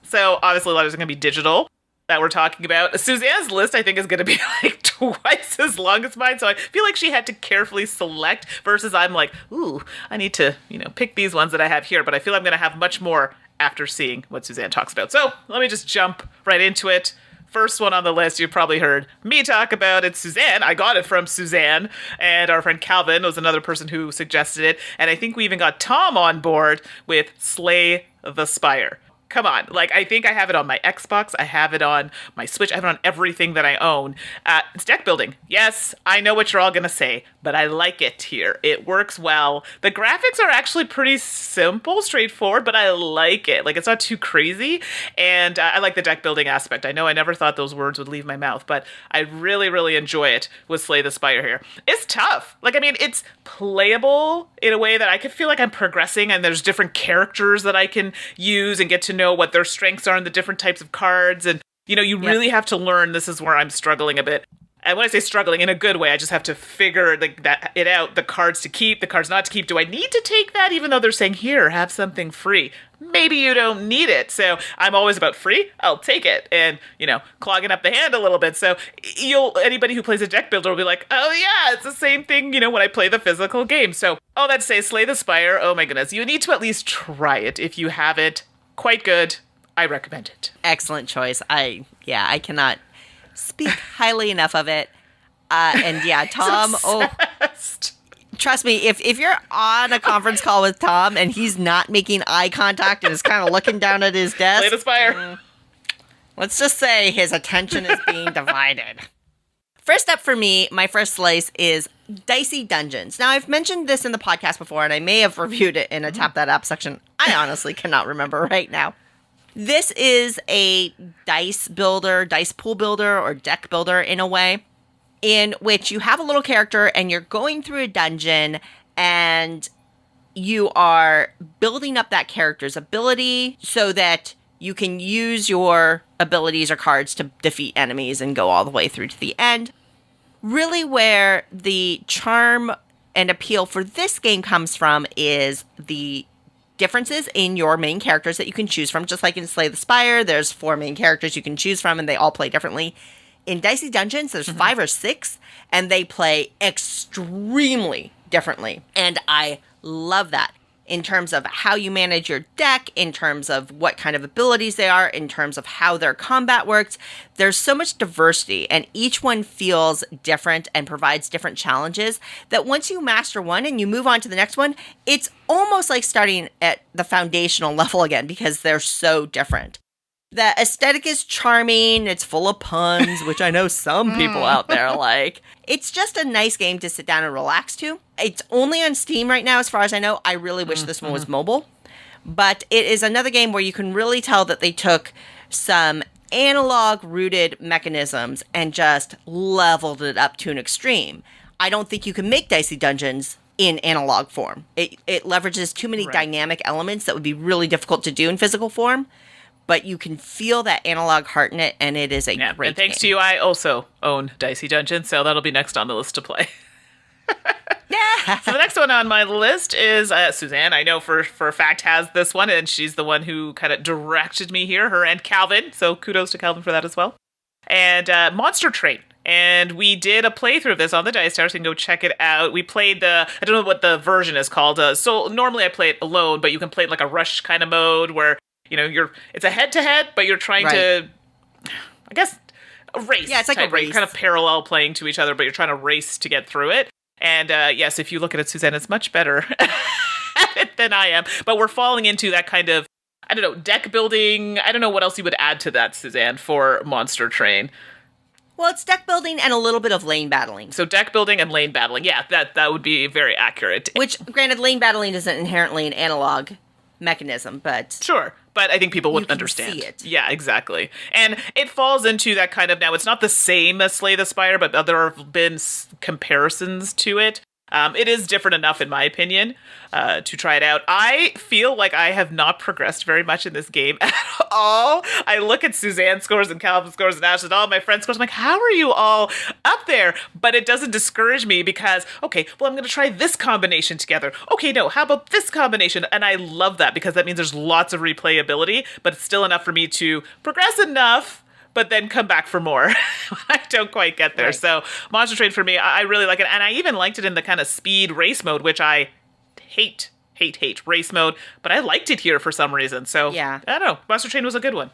So obviously, a lot of it's going to be digital that we're talking about. Suzanne's list, I think, is going to be like twice as long as mine. So I feel like she had to carefully select versus I'm like, ooh, I need to, pick these ones that I have here. But I feel I'm going to have much more after seeing what Suzanne talks about. So let me just jump right into it. first one on the list you probably heard me talk about. It's Suzanne. I got it from Suzanne, and our friend Calvin was another person who suggested it. And I think we even got Tom on board with Slay the Spire. Come on. Like, I think I have it on my Xbox. I have it on my Switch. I have it on everything that I own. It's deck building. Yes, I know what you're all going to say, but I like it here. It works well. The graphics are actually pretty simple, straightforward, but I like it. Like, it's not too crazy. And I like the deck building aspect. I know I never thought those words would leave my mouth, but I really, really enjoy it with Slay the Spire here. It's tough. Like, I mean, it's playable in a way that I could feel like I'm progressing, and there's different characters that I can use and get to know what their strengths are and the different types of cards. And, you know, you really have to learn. This is where I'm struggling a bit. And when I say struggling, in a good way, I just have to figure it out, the cards to keep, the cards not to keep. Do I need to take that, even though they're saying, here, have something free? Maybe you don't need it. So I'm always about free, I'll take it. And, you know, clogging up the hand a little bit. So anybody who plays a deck builder will be like, oh yeah, it's the same thing, you know, when I play the physical game. So all that to say, Slay the Spire, oh my goodness, you need to at least try it if you haven't. Quite good. I recommend it. Excellent choice. I cannot speak highly enough of it. And yeah, Tom, trust me, if you're on a conference call with Tom and he's not making eye contact and is kind of looking down at his desk, Slay the Spire. Let's just say his attention is being divided. First up for me, my first slice is Dicey Dungeons. Now, I've mentioned this in the podcast before, and I may have reviewed it in a Tap That Up section. I honestly cannot remember right now. This is a dice builder, dice pool builder, or deck builder in a way, in which you have a little character and you're going through a dungeon and you are building up that character's ability so that you can use your abilities or cards to defeat enemies and go all the way through to the end. Really where the charm and appeal for this game comes from is the differences in your main characters that you can choose from. Just like in Slay the Spire, there's 4 main characters you can choose from and they all play differently. In Dicey Dungeons, there's 5 or 6 and they play extremely differently. And I love that. In terms of how you manage your deck, in terms of what kind of abilities they are, in terms of how their combat works. There's so much diversity, and each one feels different and provides different challenges that once you master one and you move on to the next one, it's almost like starting at the foundational level again because they're so different. The aesthetic is charming. It's full of puns, which I know some people out there like. It's just a nice game to sit down and relax to. It's only on Steam right now, as far as I know. I really wish this one was mobile. But it is another game where you can really tell that they took some analog-rooted mechanisms and just leveled it up to an extreme. I don't think you can make Dicey Dungeons in analog form. It leverages too many dynamic elements that would be really difficult to do in physical form. But you can feel that analog heart in it, and it is a great and thanks game. to you, I also own Dicey Dungeons, so that'll be next on the list to play. Yeah. So the next one on my list is Suzanne. I know for a fact has this one, and she's the one who kind of directed me here, her and Calvin. So kudos to Calvin for that as well. And Monster Train. And we did a playthrough of this on the Dice Tower, so you can go check it out. We played I don't know what the version is called. So normally I play it alone, but you can play it like a rush kind of mode where, you know, it's a head-to-head, but you're trying to, I guess, a race. Yeah, it's like a race. You're kind of parallel playing to each other, but you're trying to race to get through it. And yes, if you look at it, Suzanne, it's much better at it than I am. But we're falling into that kind of, I don't know, deck building. I don't know what else you would add to that, Suzanne, for Monster Train. Well, it's deck building and a little bit of lane battling. So deck building and lane battling. Yeah, that would be very accurate. Which, granted, lane battling isn't inherently an analog mechanism, but... Sure. But I think people wouldn't understand. See it. Yeah, exactly. And it falls into that kind of, now it's not the same as Slay the Spire, but there have been comparisons to it. It is different enough, in my opinion, to try it out. I feel like I have not progressed very much in this game at all. I look at Suzanne's scores and Calvin's scores and Ash and all my friends' scores. I'm like, how are you all up there? But it doesn't discourage me because, okay, well, I'm going to try this combination together. Okay, no, how about this combination? And I love that because that means there's lots of replayability, but it's still enough for me to progress enough but then come back for more when I don't quite get there. Right. So Monster Train for me, I really like it. And I even liked it in the kind of speed race mode, which I hate race mode, but I liked it here for some reason. So yeah, I don't know. Monster Train was a good one.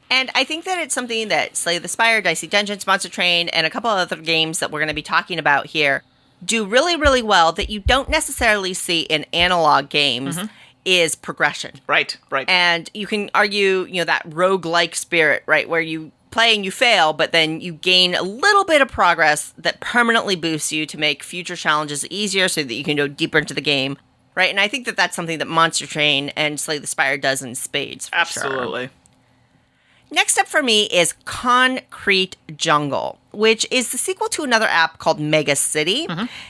And I think that it's something that Slay the Spire, Dicey Dungeons, Monster Train, and a couple of other games that we're going to be talking about here do really, really well that you don't necessarily see in analog games is progression. Right. And you can argue, that roguelike spirit, right, where you play and you fail, but then you gain a little bit of progress that permanently boosts you to make future challenges easier so that you can go deeper into the game, right? And I think that that's something that Monster Train and Slay the Spire does in spades, for Absolutely. sure. Next up for me is Concrete Jungle, which is the sequel to another app called Mega City.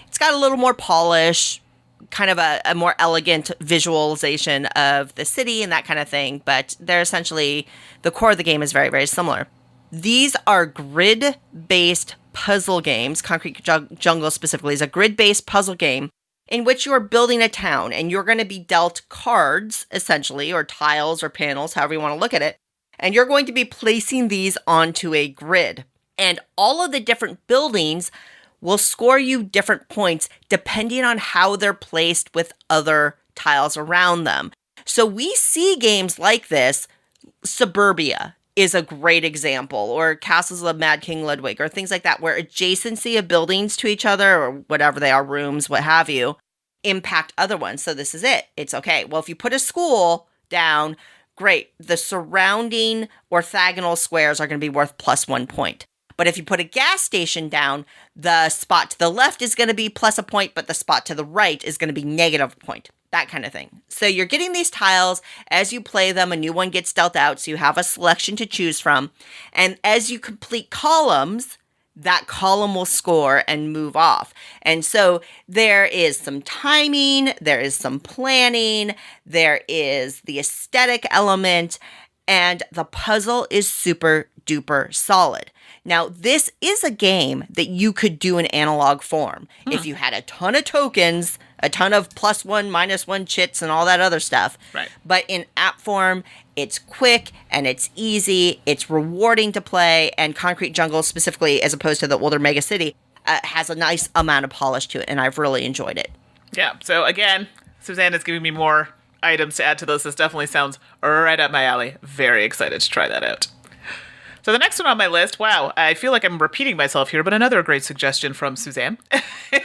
It's got a little more polish, kind of a more elegant visualization of the city and that kind of thing, but they're essentially, the core of the game is very, very similar. These are grid-based puzzle games. Concrete Jungle specifically is a grid-based puzzle game in which you are building a town, and you're going to be dealt cards, essentially, or tiles or panels, however you want to look at it, and you're going to be placing these onto a grid. And all of the different buildings will score you different points depending on how they're placed with other tiles around them. So we see games like this. Suburbia is a great example, or Castles of Mad King Ludwig, or things like that, where adjacency of buildings to each other, or whatever they are, rooms, what have you, impact other ones. So this is it. It's okay. Well, if you put a school down, great. The surrounding orthogonal squares are going to be worth +1 point. But if you put a gas station down, the spot to the left is going to be +1 point, but the spot to the right is going to be -1 point. That kind of thing. So you're getting these tiles. As you play them, a new one gets dealt out, so you have a selection to choose from. And as you complete columns, that column will score and move off. And so there is some timing, there is some planning, there is the aesthetic element, and the puzzle is super duper solid. Now, this is a game that you could do in analog form. If you had a ton of tokens, a ton of +1, -1 chits, and all that other stuff. Right. But in app form, it's quick and it's easy. It's rewarding to play. And Concrete Jungle, specifically, as opposed to the older Mega City, has a nice amount of polish to it. And I've really enjoyed it. Yeah. So again, Suzanne is giving me more items to add to this. This definitely sounds right up my alley. Very excited to try that out. So the next one on my list, wow, I feel like I'm repeating myself here, but another great suggestion from Suzanne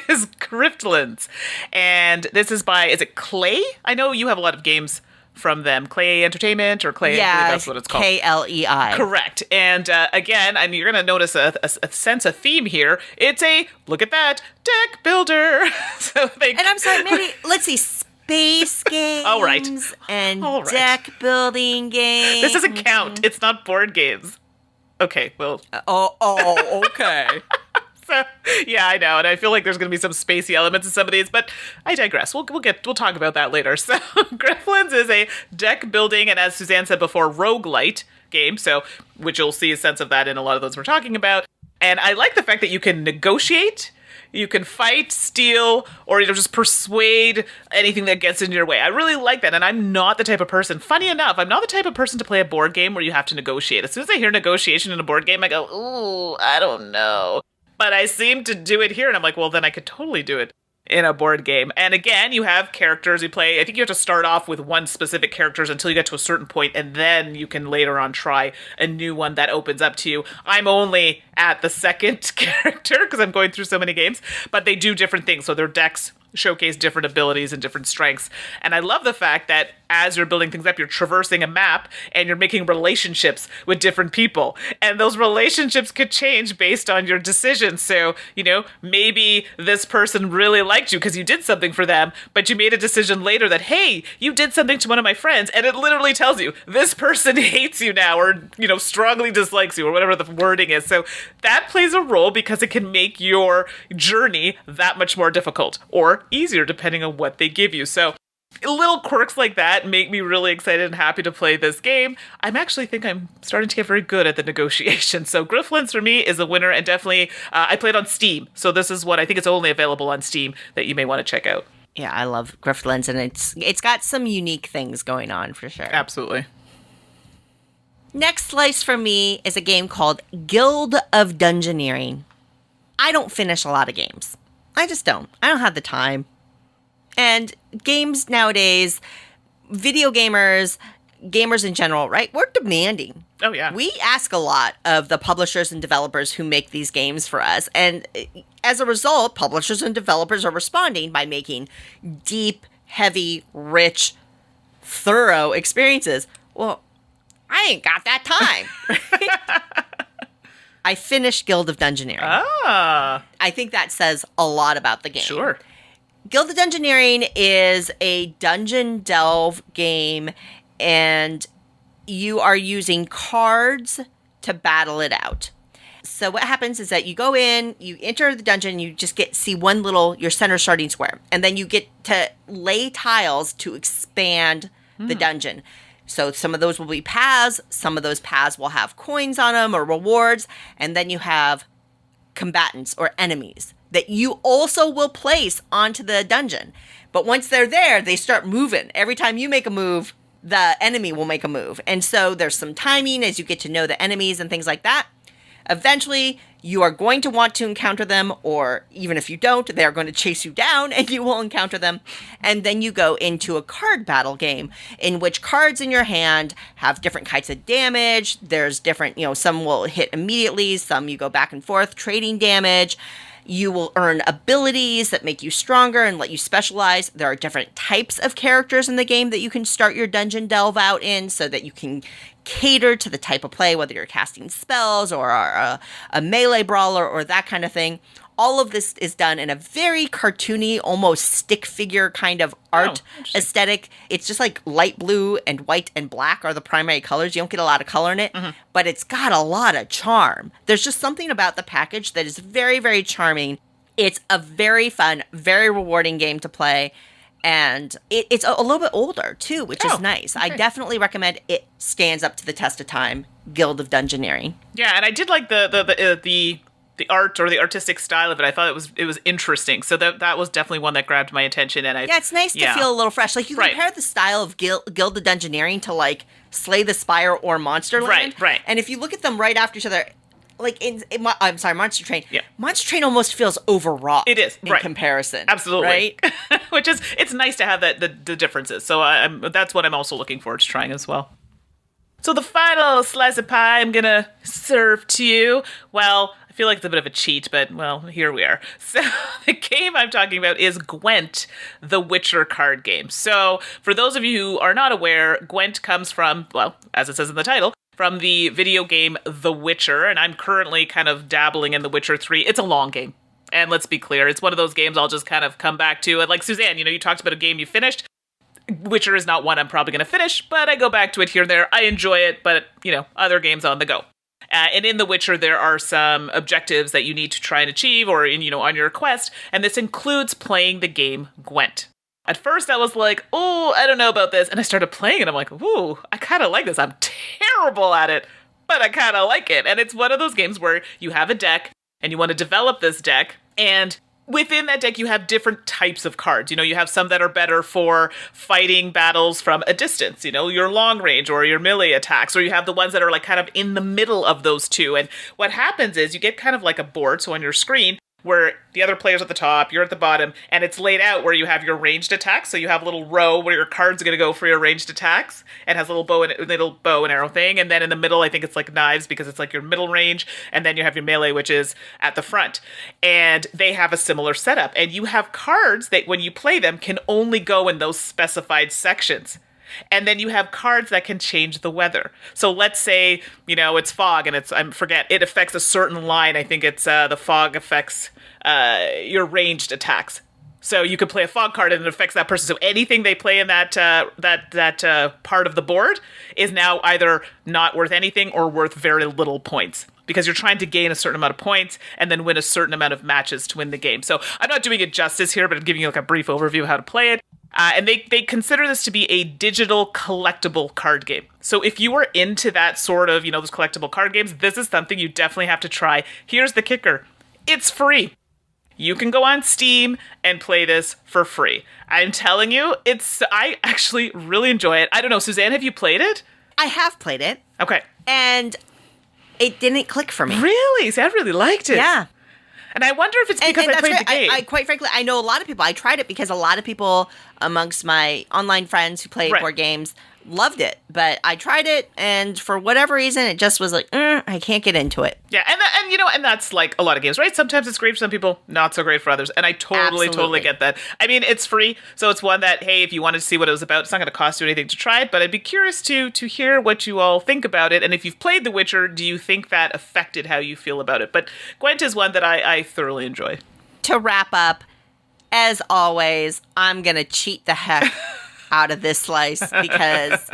is Griftlands. And this is by, is it Clay? I know you have a lot of games from them. Clay Entertainment or Clay, I believe that's what it's called. KLEI. Correct. And again, and you're going to notice a sense of theme here. It's a, look at that, deck builder. And I'm sorry, maybe, let's see, space games All right. and All right. deck building games. This doesn't count. It's not board games. Okay, well. Okay. So, yeah, I know, and I feel like there's going to be some spacey elements in some of these, but I digress. We'll talk about that later. So, Griftlands is a deck building, and as Suzanne said before, roguelite game, so which you'll see a sense of that in a lot of those we're talking about. And I like the fact that you can negotiate. You can fight, steal, or just persuade anything that gets in your way. I really like that, and I'm not the type of person, funny enough, I'm not the type of person to play a board game where you have to negotiate. As soon as I hear negotiation in a board game, I go, ooh, I don't know. But I seem to do it here, and I'm like, well, then I could totally do it in a board game. And again, you have characters you play. I think you have to start off with one specific characters until you get to a certain point, and then you can later on try a new one that opens up to you. I'm only at the second character because I'm going through so many games, but they do different things. So their decks showcase different abilities and different strengths. And I love the fact that as you're building things up, you're traversing a map and you're making relationships with different people. And those relationships could change based on your decisions. So, maybe this person really liked you because you did something for them, but you made a decision later that, hey, you did something to one of my friends, and it literally tells you this person hates you now, or, strongly dislikes you, or whatever the wording is. So that plays a role because it can make your journey that much more difficult or easier depending on what they give you. So little quirks like that make me really excited and happy to play this game. I actually think I'm starting to get very good at the negotiation. So Griftlands for me is a winner, and definitely I played on Steam. So this is what I think it's only available on Steam that you may want to check out. Yeah, I love Griftlands, and it's got some unique things going on for sure. Absolutely. Next slice for me is a game called Guild of Dungeoneering. I don't finish a lot of games. I just don't. I don't have the time. And games nowadays, video gamers in general, right? We're demanding. Oh, yeah. We ask a lot of the publishers and developers who make these games for us. And as a result, publishers and developers are responding by making deep, heavy, rich, thorough experiences. Well, I ain't got that time. I finished Guild of Dungeoneering. Ah. I think that says a lot about the game. Sure. Guild of Dungeoneering is a dungeon delve game, and you are using cards to battle it out. So what happens is that you go in, you enter the dungeon, you just see your center starting square, and then you get to lay tiles to expand the dungeon. So some of those will be paths, some of those paths will have coins on them or rewards, and then you have combatants or enemies that you also will place onto the dungeon. But once they're there, they start moving. Every time you make a move, the enemy will make a move. And so there's some timing as you get to know the enemies and things like that. Eventually, you are going to want to encounter them, or even if you don't, they're going to chase you down and you will encounter them. And then you go into a card battle game in which cards in your hand have different kinds of damage. There's different, some will hit immediately, some you go back and forth, trading damage. You will earn abilities that make you stronger and let you specialize. There are different types of characters in the game that you can start your dungeon delve out in so that you can cater to the type of play, whether you're casting spells or are a melee brawler or that kind of thing. All of this is done in a very cartoony, almost stick figure kind of art aesthetic. It's just like light blue and white and black are the primary colors. You don't get a lot of color in it, but it's got a lot of charm. There's just something about the package that is very, very charming. It's a very fun, very rewarding game to play. And it's a little bit older, too, which is nice. Okay. I definitely recommend it. Stands up to the test of time, Guild of Dungeoneering. Yeah, and I did like the art or the artistic style of it. I thought it was interesting. So that was definitely one that grabbed my attention. And it's nice to feel a little fresh. Like you compare the style of Guild of Dungeoneering to like Slay the Spire or Monsterland. Right. And if you look at them right after each other, like I'm sorry, Monster Train. Yeah. Monster Train almost feels overwrought. It is in comparison. Absolutely. Right. Which is it's nice to have the differences. So that's what I'm also looking forward to trying as well. So the final slice of pie I'm gonna serve to you. Well, I feel like it's a bit of a cheat, but, well, here we are. So the game I'm talking about is Gwent, the Witcher card game. So for those of you who are not aware, Gwent comes from, well, as it says in the title, from the video game The Witcher, and I'm currently kind of dabbling in The Witcher 3. It's a long game. And let's be clear, it's one of those games I'll just kind of come back to. And like Suzanne, you talked about a game you finished. Witcher is not one I'm probably going to finish, but I go back to it here and there. I enjoy it, but, other games on the go. And in The Witcher, there are some objectives that you need to try and achieve or, on your quest, and this includes playing the game Gwent. At first, I was like, oh, I don't know about this, and I started playing it, I'm like, ooh, I kind of like this. I'm terrible at it, but I kind of like it. And it's one of those games where you have a deck, and you want to develop this deck, and within that deck, you have different types of cards. You have some that are better for fighting battles from a distance, your long range or your melee attacks, or you have the ones that are like kind of in the middle of those two. And what happens is you get kind of like a board, so on your screen, where the other player's at the top, you're at the bottom, and it's laid out where you have your ranged attacks. So you have a little row where your cards are going to go for your ranged attacks, and has a little bow and arrow thing. And then in the middle, I think it's like knives because it's like your middle range. And then you have your melee, which is at the front. And they have a similar setup. And you have cards that when you play them can only go in those specified sections. And then you have cards that can change the weather. So let's say, it's fog and it affects a certain line. I think it's the fog affects your ranged attacks. So you could play a fog card and it affects that person. So anything they play in that part of the board is now either not worth anything or worth very little points. Because you're trying to gain a certain amount of points and then win a certain amount of matches to win the game. So I'm not doing it justice here, but I'm giving you like a brief overview of how to play it. And they consider this to be a digital collectible card game. So if you are into that sort of, those collectible card games, this is something you definitely have to try. Here's the kicker. It's free. You can go on Steam and play this for free. I'm telling you, I actually really enjoy it. I don't know, Suzanne, have you played it? I have played it. Okay. And it didn't click for me. Really? See, I really liked it. Yeah. And I wonder if it's because I played the game. I quite frankly, I know a lot of people. I tried it because a lot of people amongst my online friends who play board games loved it, but I tried it, and for whatever reason, it just was like, I can't get into it. Yeah, and that's like a lot of games, right? Sometimes it's great for some people, not so great for others, and I totally get that. I mean, it's free, so it's one that, hey, if you wanted to see what it was about, it's not going to cost you anything to try it, but I'd be curious to hear what you all think about it, and if you've played The Witcher, do you think that affected how you feel about it? But Gwent is one that I thoroughly enjoy. To wrap up, as always, I'm going to cheat the heck out of this slice because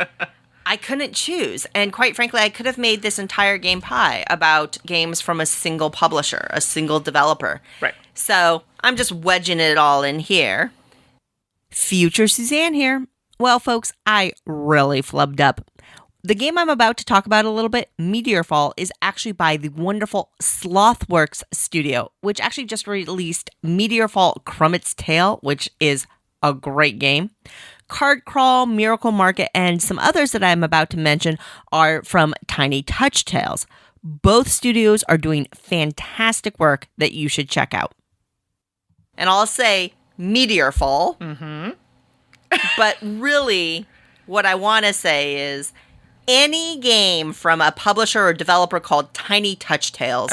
I couldn't choose. And quite frankly, I could have made this entire game pie about games from a single publisher, a single developer. Right. So I'm just wedging it all in here. Future Suzanne here. Well, folks, I really flubbed up. The game I'm about to talk about a little bit, Meteorfall, is actually by the wonderful Slothworks studio, which actually just released Meteorfall Crummets Tale, which is a great game. Card Crawl, Miracle Market, and some others that I'm about to mention are from Tiny Touch Tales. Both studios are doing fantastic work that you should check out. And I'll say Meteorfall, but really what I want to say is any game from a publisher or developer called Tiny Touch Tales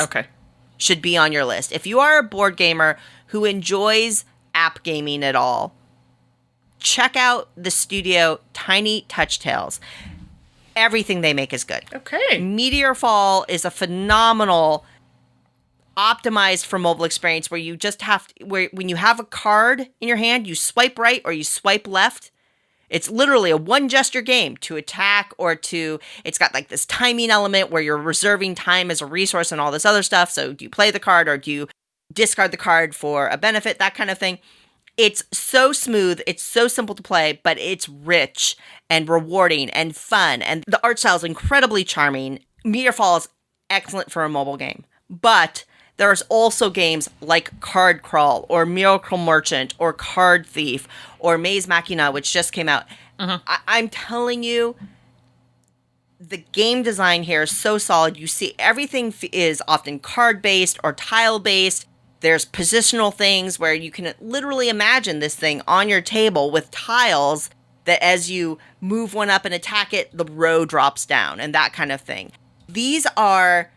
should be on your list. If you are a board gamer who enjoys app gaming at all, check out the studio Tiny Touch Tales. Everything they make is good. Okay. Meteorfall is a phenomenal optimized for mobile experience where you just have to, when you have a card in your hand, you swipe right or you swipe left. It's literally a one gesture game to attack or to, it's got like this timing element where you're reserving time as a resource and all this other stuff. So do you play the card or do you discard the card for a benefit, that kind of thing. It's so smooth, it's so simple to play, but it's rich and rewarding and fun. And the art style is incredibly charming. Meteorfall is excellent for a mobile game. But there's also games like Card Crawl or Miracle Merchant or Card Thief or Maze Machina, which just came out. I'm telling you, the game design here is so solid. You see everything is often card-based or tile-based. There's positional things where you can literally imagine this thing on your table with tiles that as you move one up and attack it, the row drops down and that kind of thing. These are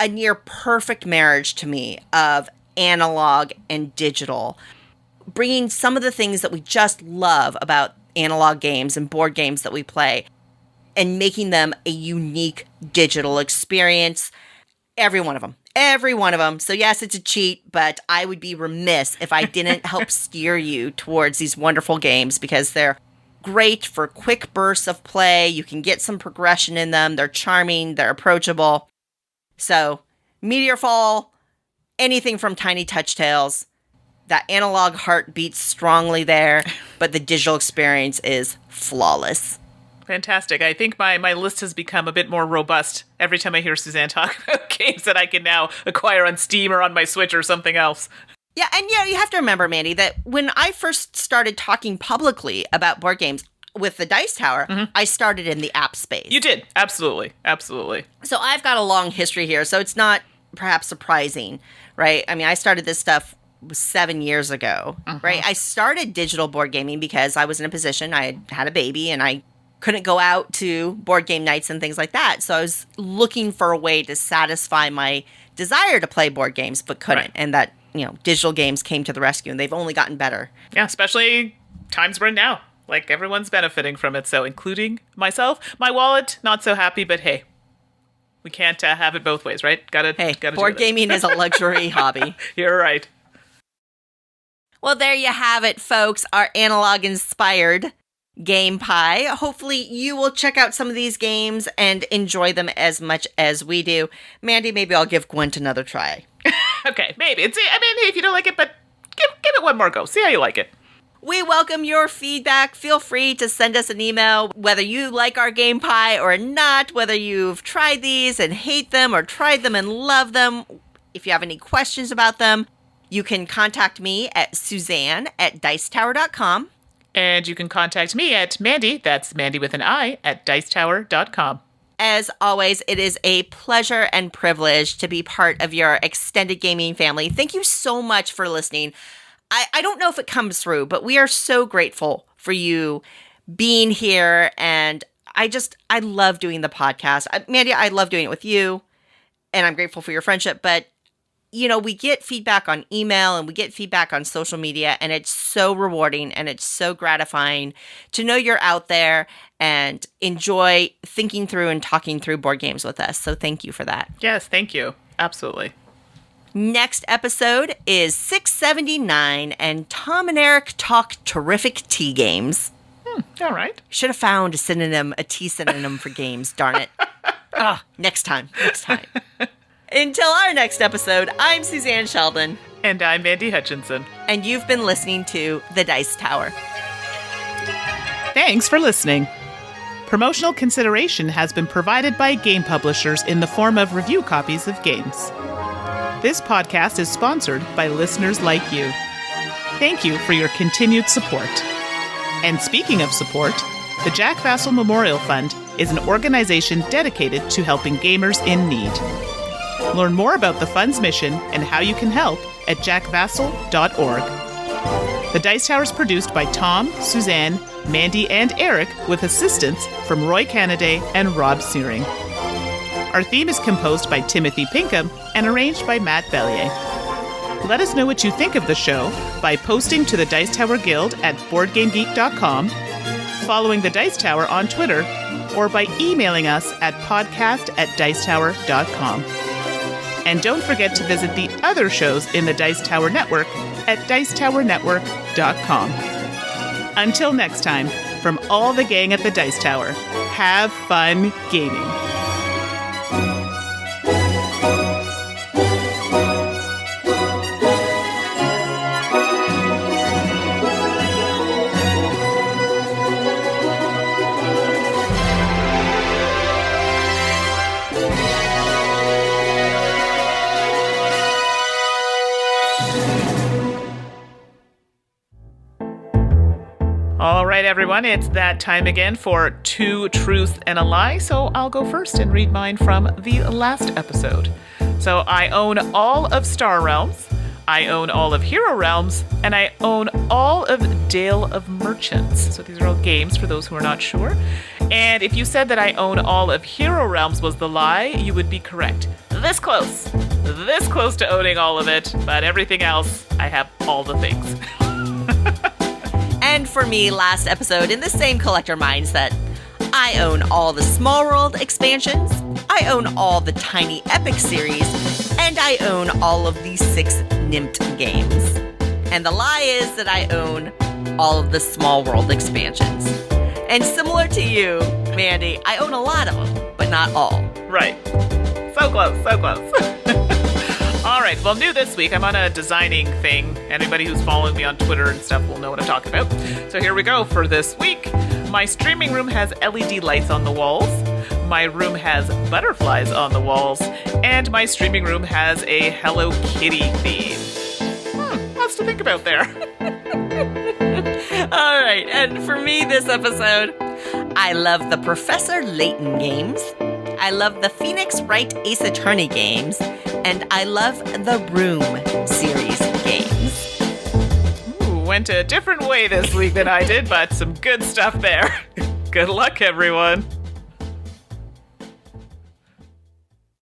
a near perfect marriage to me of analog and digital, bringing some of the things that we just love about analog games and board games that we play and making them a unique digital experience. Every one of them. Every one of them. So yes, it's a cheat, but I would be remiss if I didn't help steer you towards these wonderful games because they're great for quick bursts of play. You can get some progression in them. They're charming. They're approachable. So Meteorfall, anything from Tiny Touch Tales, that analog heart beats strongly there, but the digital experience is flawless. Fantastic. I think my list has become a bit more robust every time I hear Suzanne talk about games that I can now acquire on Steam or on my Switch or something else. Yeah, and you have to remember, Mandy, that when I first started talking publicly about board games with the Dice Tower, I started in the app space. You did. Absolutely. Absolutely. So I've got a long history here, so it's not perhaps surprising, right? I mean, I started this stuff 7 years ago, right? I started digital board gaming because I was in a position, I had a baby, and I couldn't go out to board game nights and things like that. So I was looking for a way to satisfy my desire to play board games, but couldn't. Right. And that, digital games came to the rescue, and they've only gotten better. Yeah, especially times we're in now. Like, everyone's benefiting from it, so including myself. My wallet, not so happy, but hey, we can't have it both ways, right? Gotta board gaming is a luxury hobby. You're right. Well, there you have it, folks. Our analog-inspired game pie. Hopefully you will check out some of these games and enjoy them as much as we do. Mandy, maybe I'll give Gwent another try. Okay, maybe. If you don't like it, but give it one more go. See how you like it. We welcome your feedback. Feel free to send us an email, whether you like our game pie or not, whether you've tried these and hate them or tried them and love them. If you have any questions about them, you can contact me at Suzanne@dicetower.com. And you can contact me at Mandy, that's Mandy with an I, at dicetower.com. As always, it is a pleasure and privilege to be part of your extended gaming family. Thank you so much for listening. I don't know if it comes through, but we are so grateful for you being here and I love doing the podcast. Mandy, I love doing it with you, and I'm grateful for your friendship, but we get feedback on email and we get feedback on social media, and it's so rewarding and it's so gratifying to know you're out there and enjoy thinking through and talking through board games with us. So thank you for that. Yes, thank you. Absolutely. Next episode is 679, and Tom and Eric talk terrific tea games. All right. Should have found a tea synonym for games, darn it. Next time. Until our next episode, I'm Suzanne Sheldon. And I'm Mandy Hutchinson. And you've been listening to The Dice Tower. Thanks for listening. Promotional consideration has been provided by game publishers in the form of review copies of games. This podcast is sponsored by listeners like you. Thank you for your continued support. And speaking of support, the Jack Vassell Memorial Fund is an organization dedicated to helping gamers in need. Learn more about the fund's mission and how you can help at jackvassell.org. The Dice Tower is produced by Tom, Suzanne, Mandy, and Eric with assistance from Roy Canaday and Rob Searing. Our theme is composed by Timothy Pinkham and arranged by Matt Bellier. Let us know what you think of the show by posting to the Dice Tower Guild at BoardGameGeek.com, following the Dice Tower on Twitter, or by emailing us at podcast@dicetower.com. And don't forget to visit the other shows in the Dice Tower Network at dicetowernetwork.com. Until next time, from all the gang at the Dice Tower, have fun gaming. All right, everyone, it's that time again for Two Truths and a Lie, so I'll go first and read mine from the last episode. So I own all of Star Realms, I own all of Hero Realms, and I own all of Dale of Merchants. So these are all games for those who are not sure. And if you said that I own all of Hero Realms was the lie, you would be correct. This close to owning all of it, but everything else, I have all the things. And for me, last episode, in the same collector mindset, I own all the Small World expansions, I own all the Tiny Epic series, and I own all of the 6 Nymph games. And the lie is that I own all of the Small World expansions. And similar to you, Mandy, I own a lot of them, but not all. Right. So close. All right, well, new this week, I'm on a designing thing. Anybody who's following me on Twitter and stuff will know what I'm talking about. So here we go for this week. My streaming room has LED lights on the walls. My room has butterflies on the walls. And my streaming room has a Hello Kitty theme. Lots to think about there. All right, and for me this episode, I love the Professor Layton games. I love the Phoenix Wright Ace Attorney games, and I love the Room series games. Ooh, went a different way this week than I did, but some good stuff there. Good luck, everyone.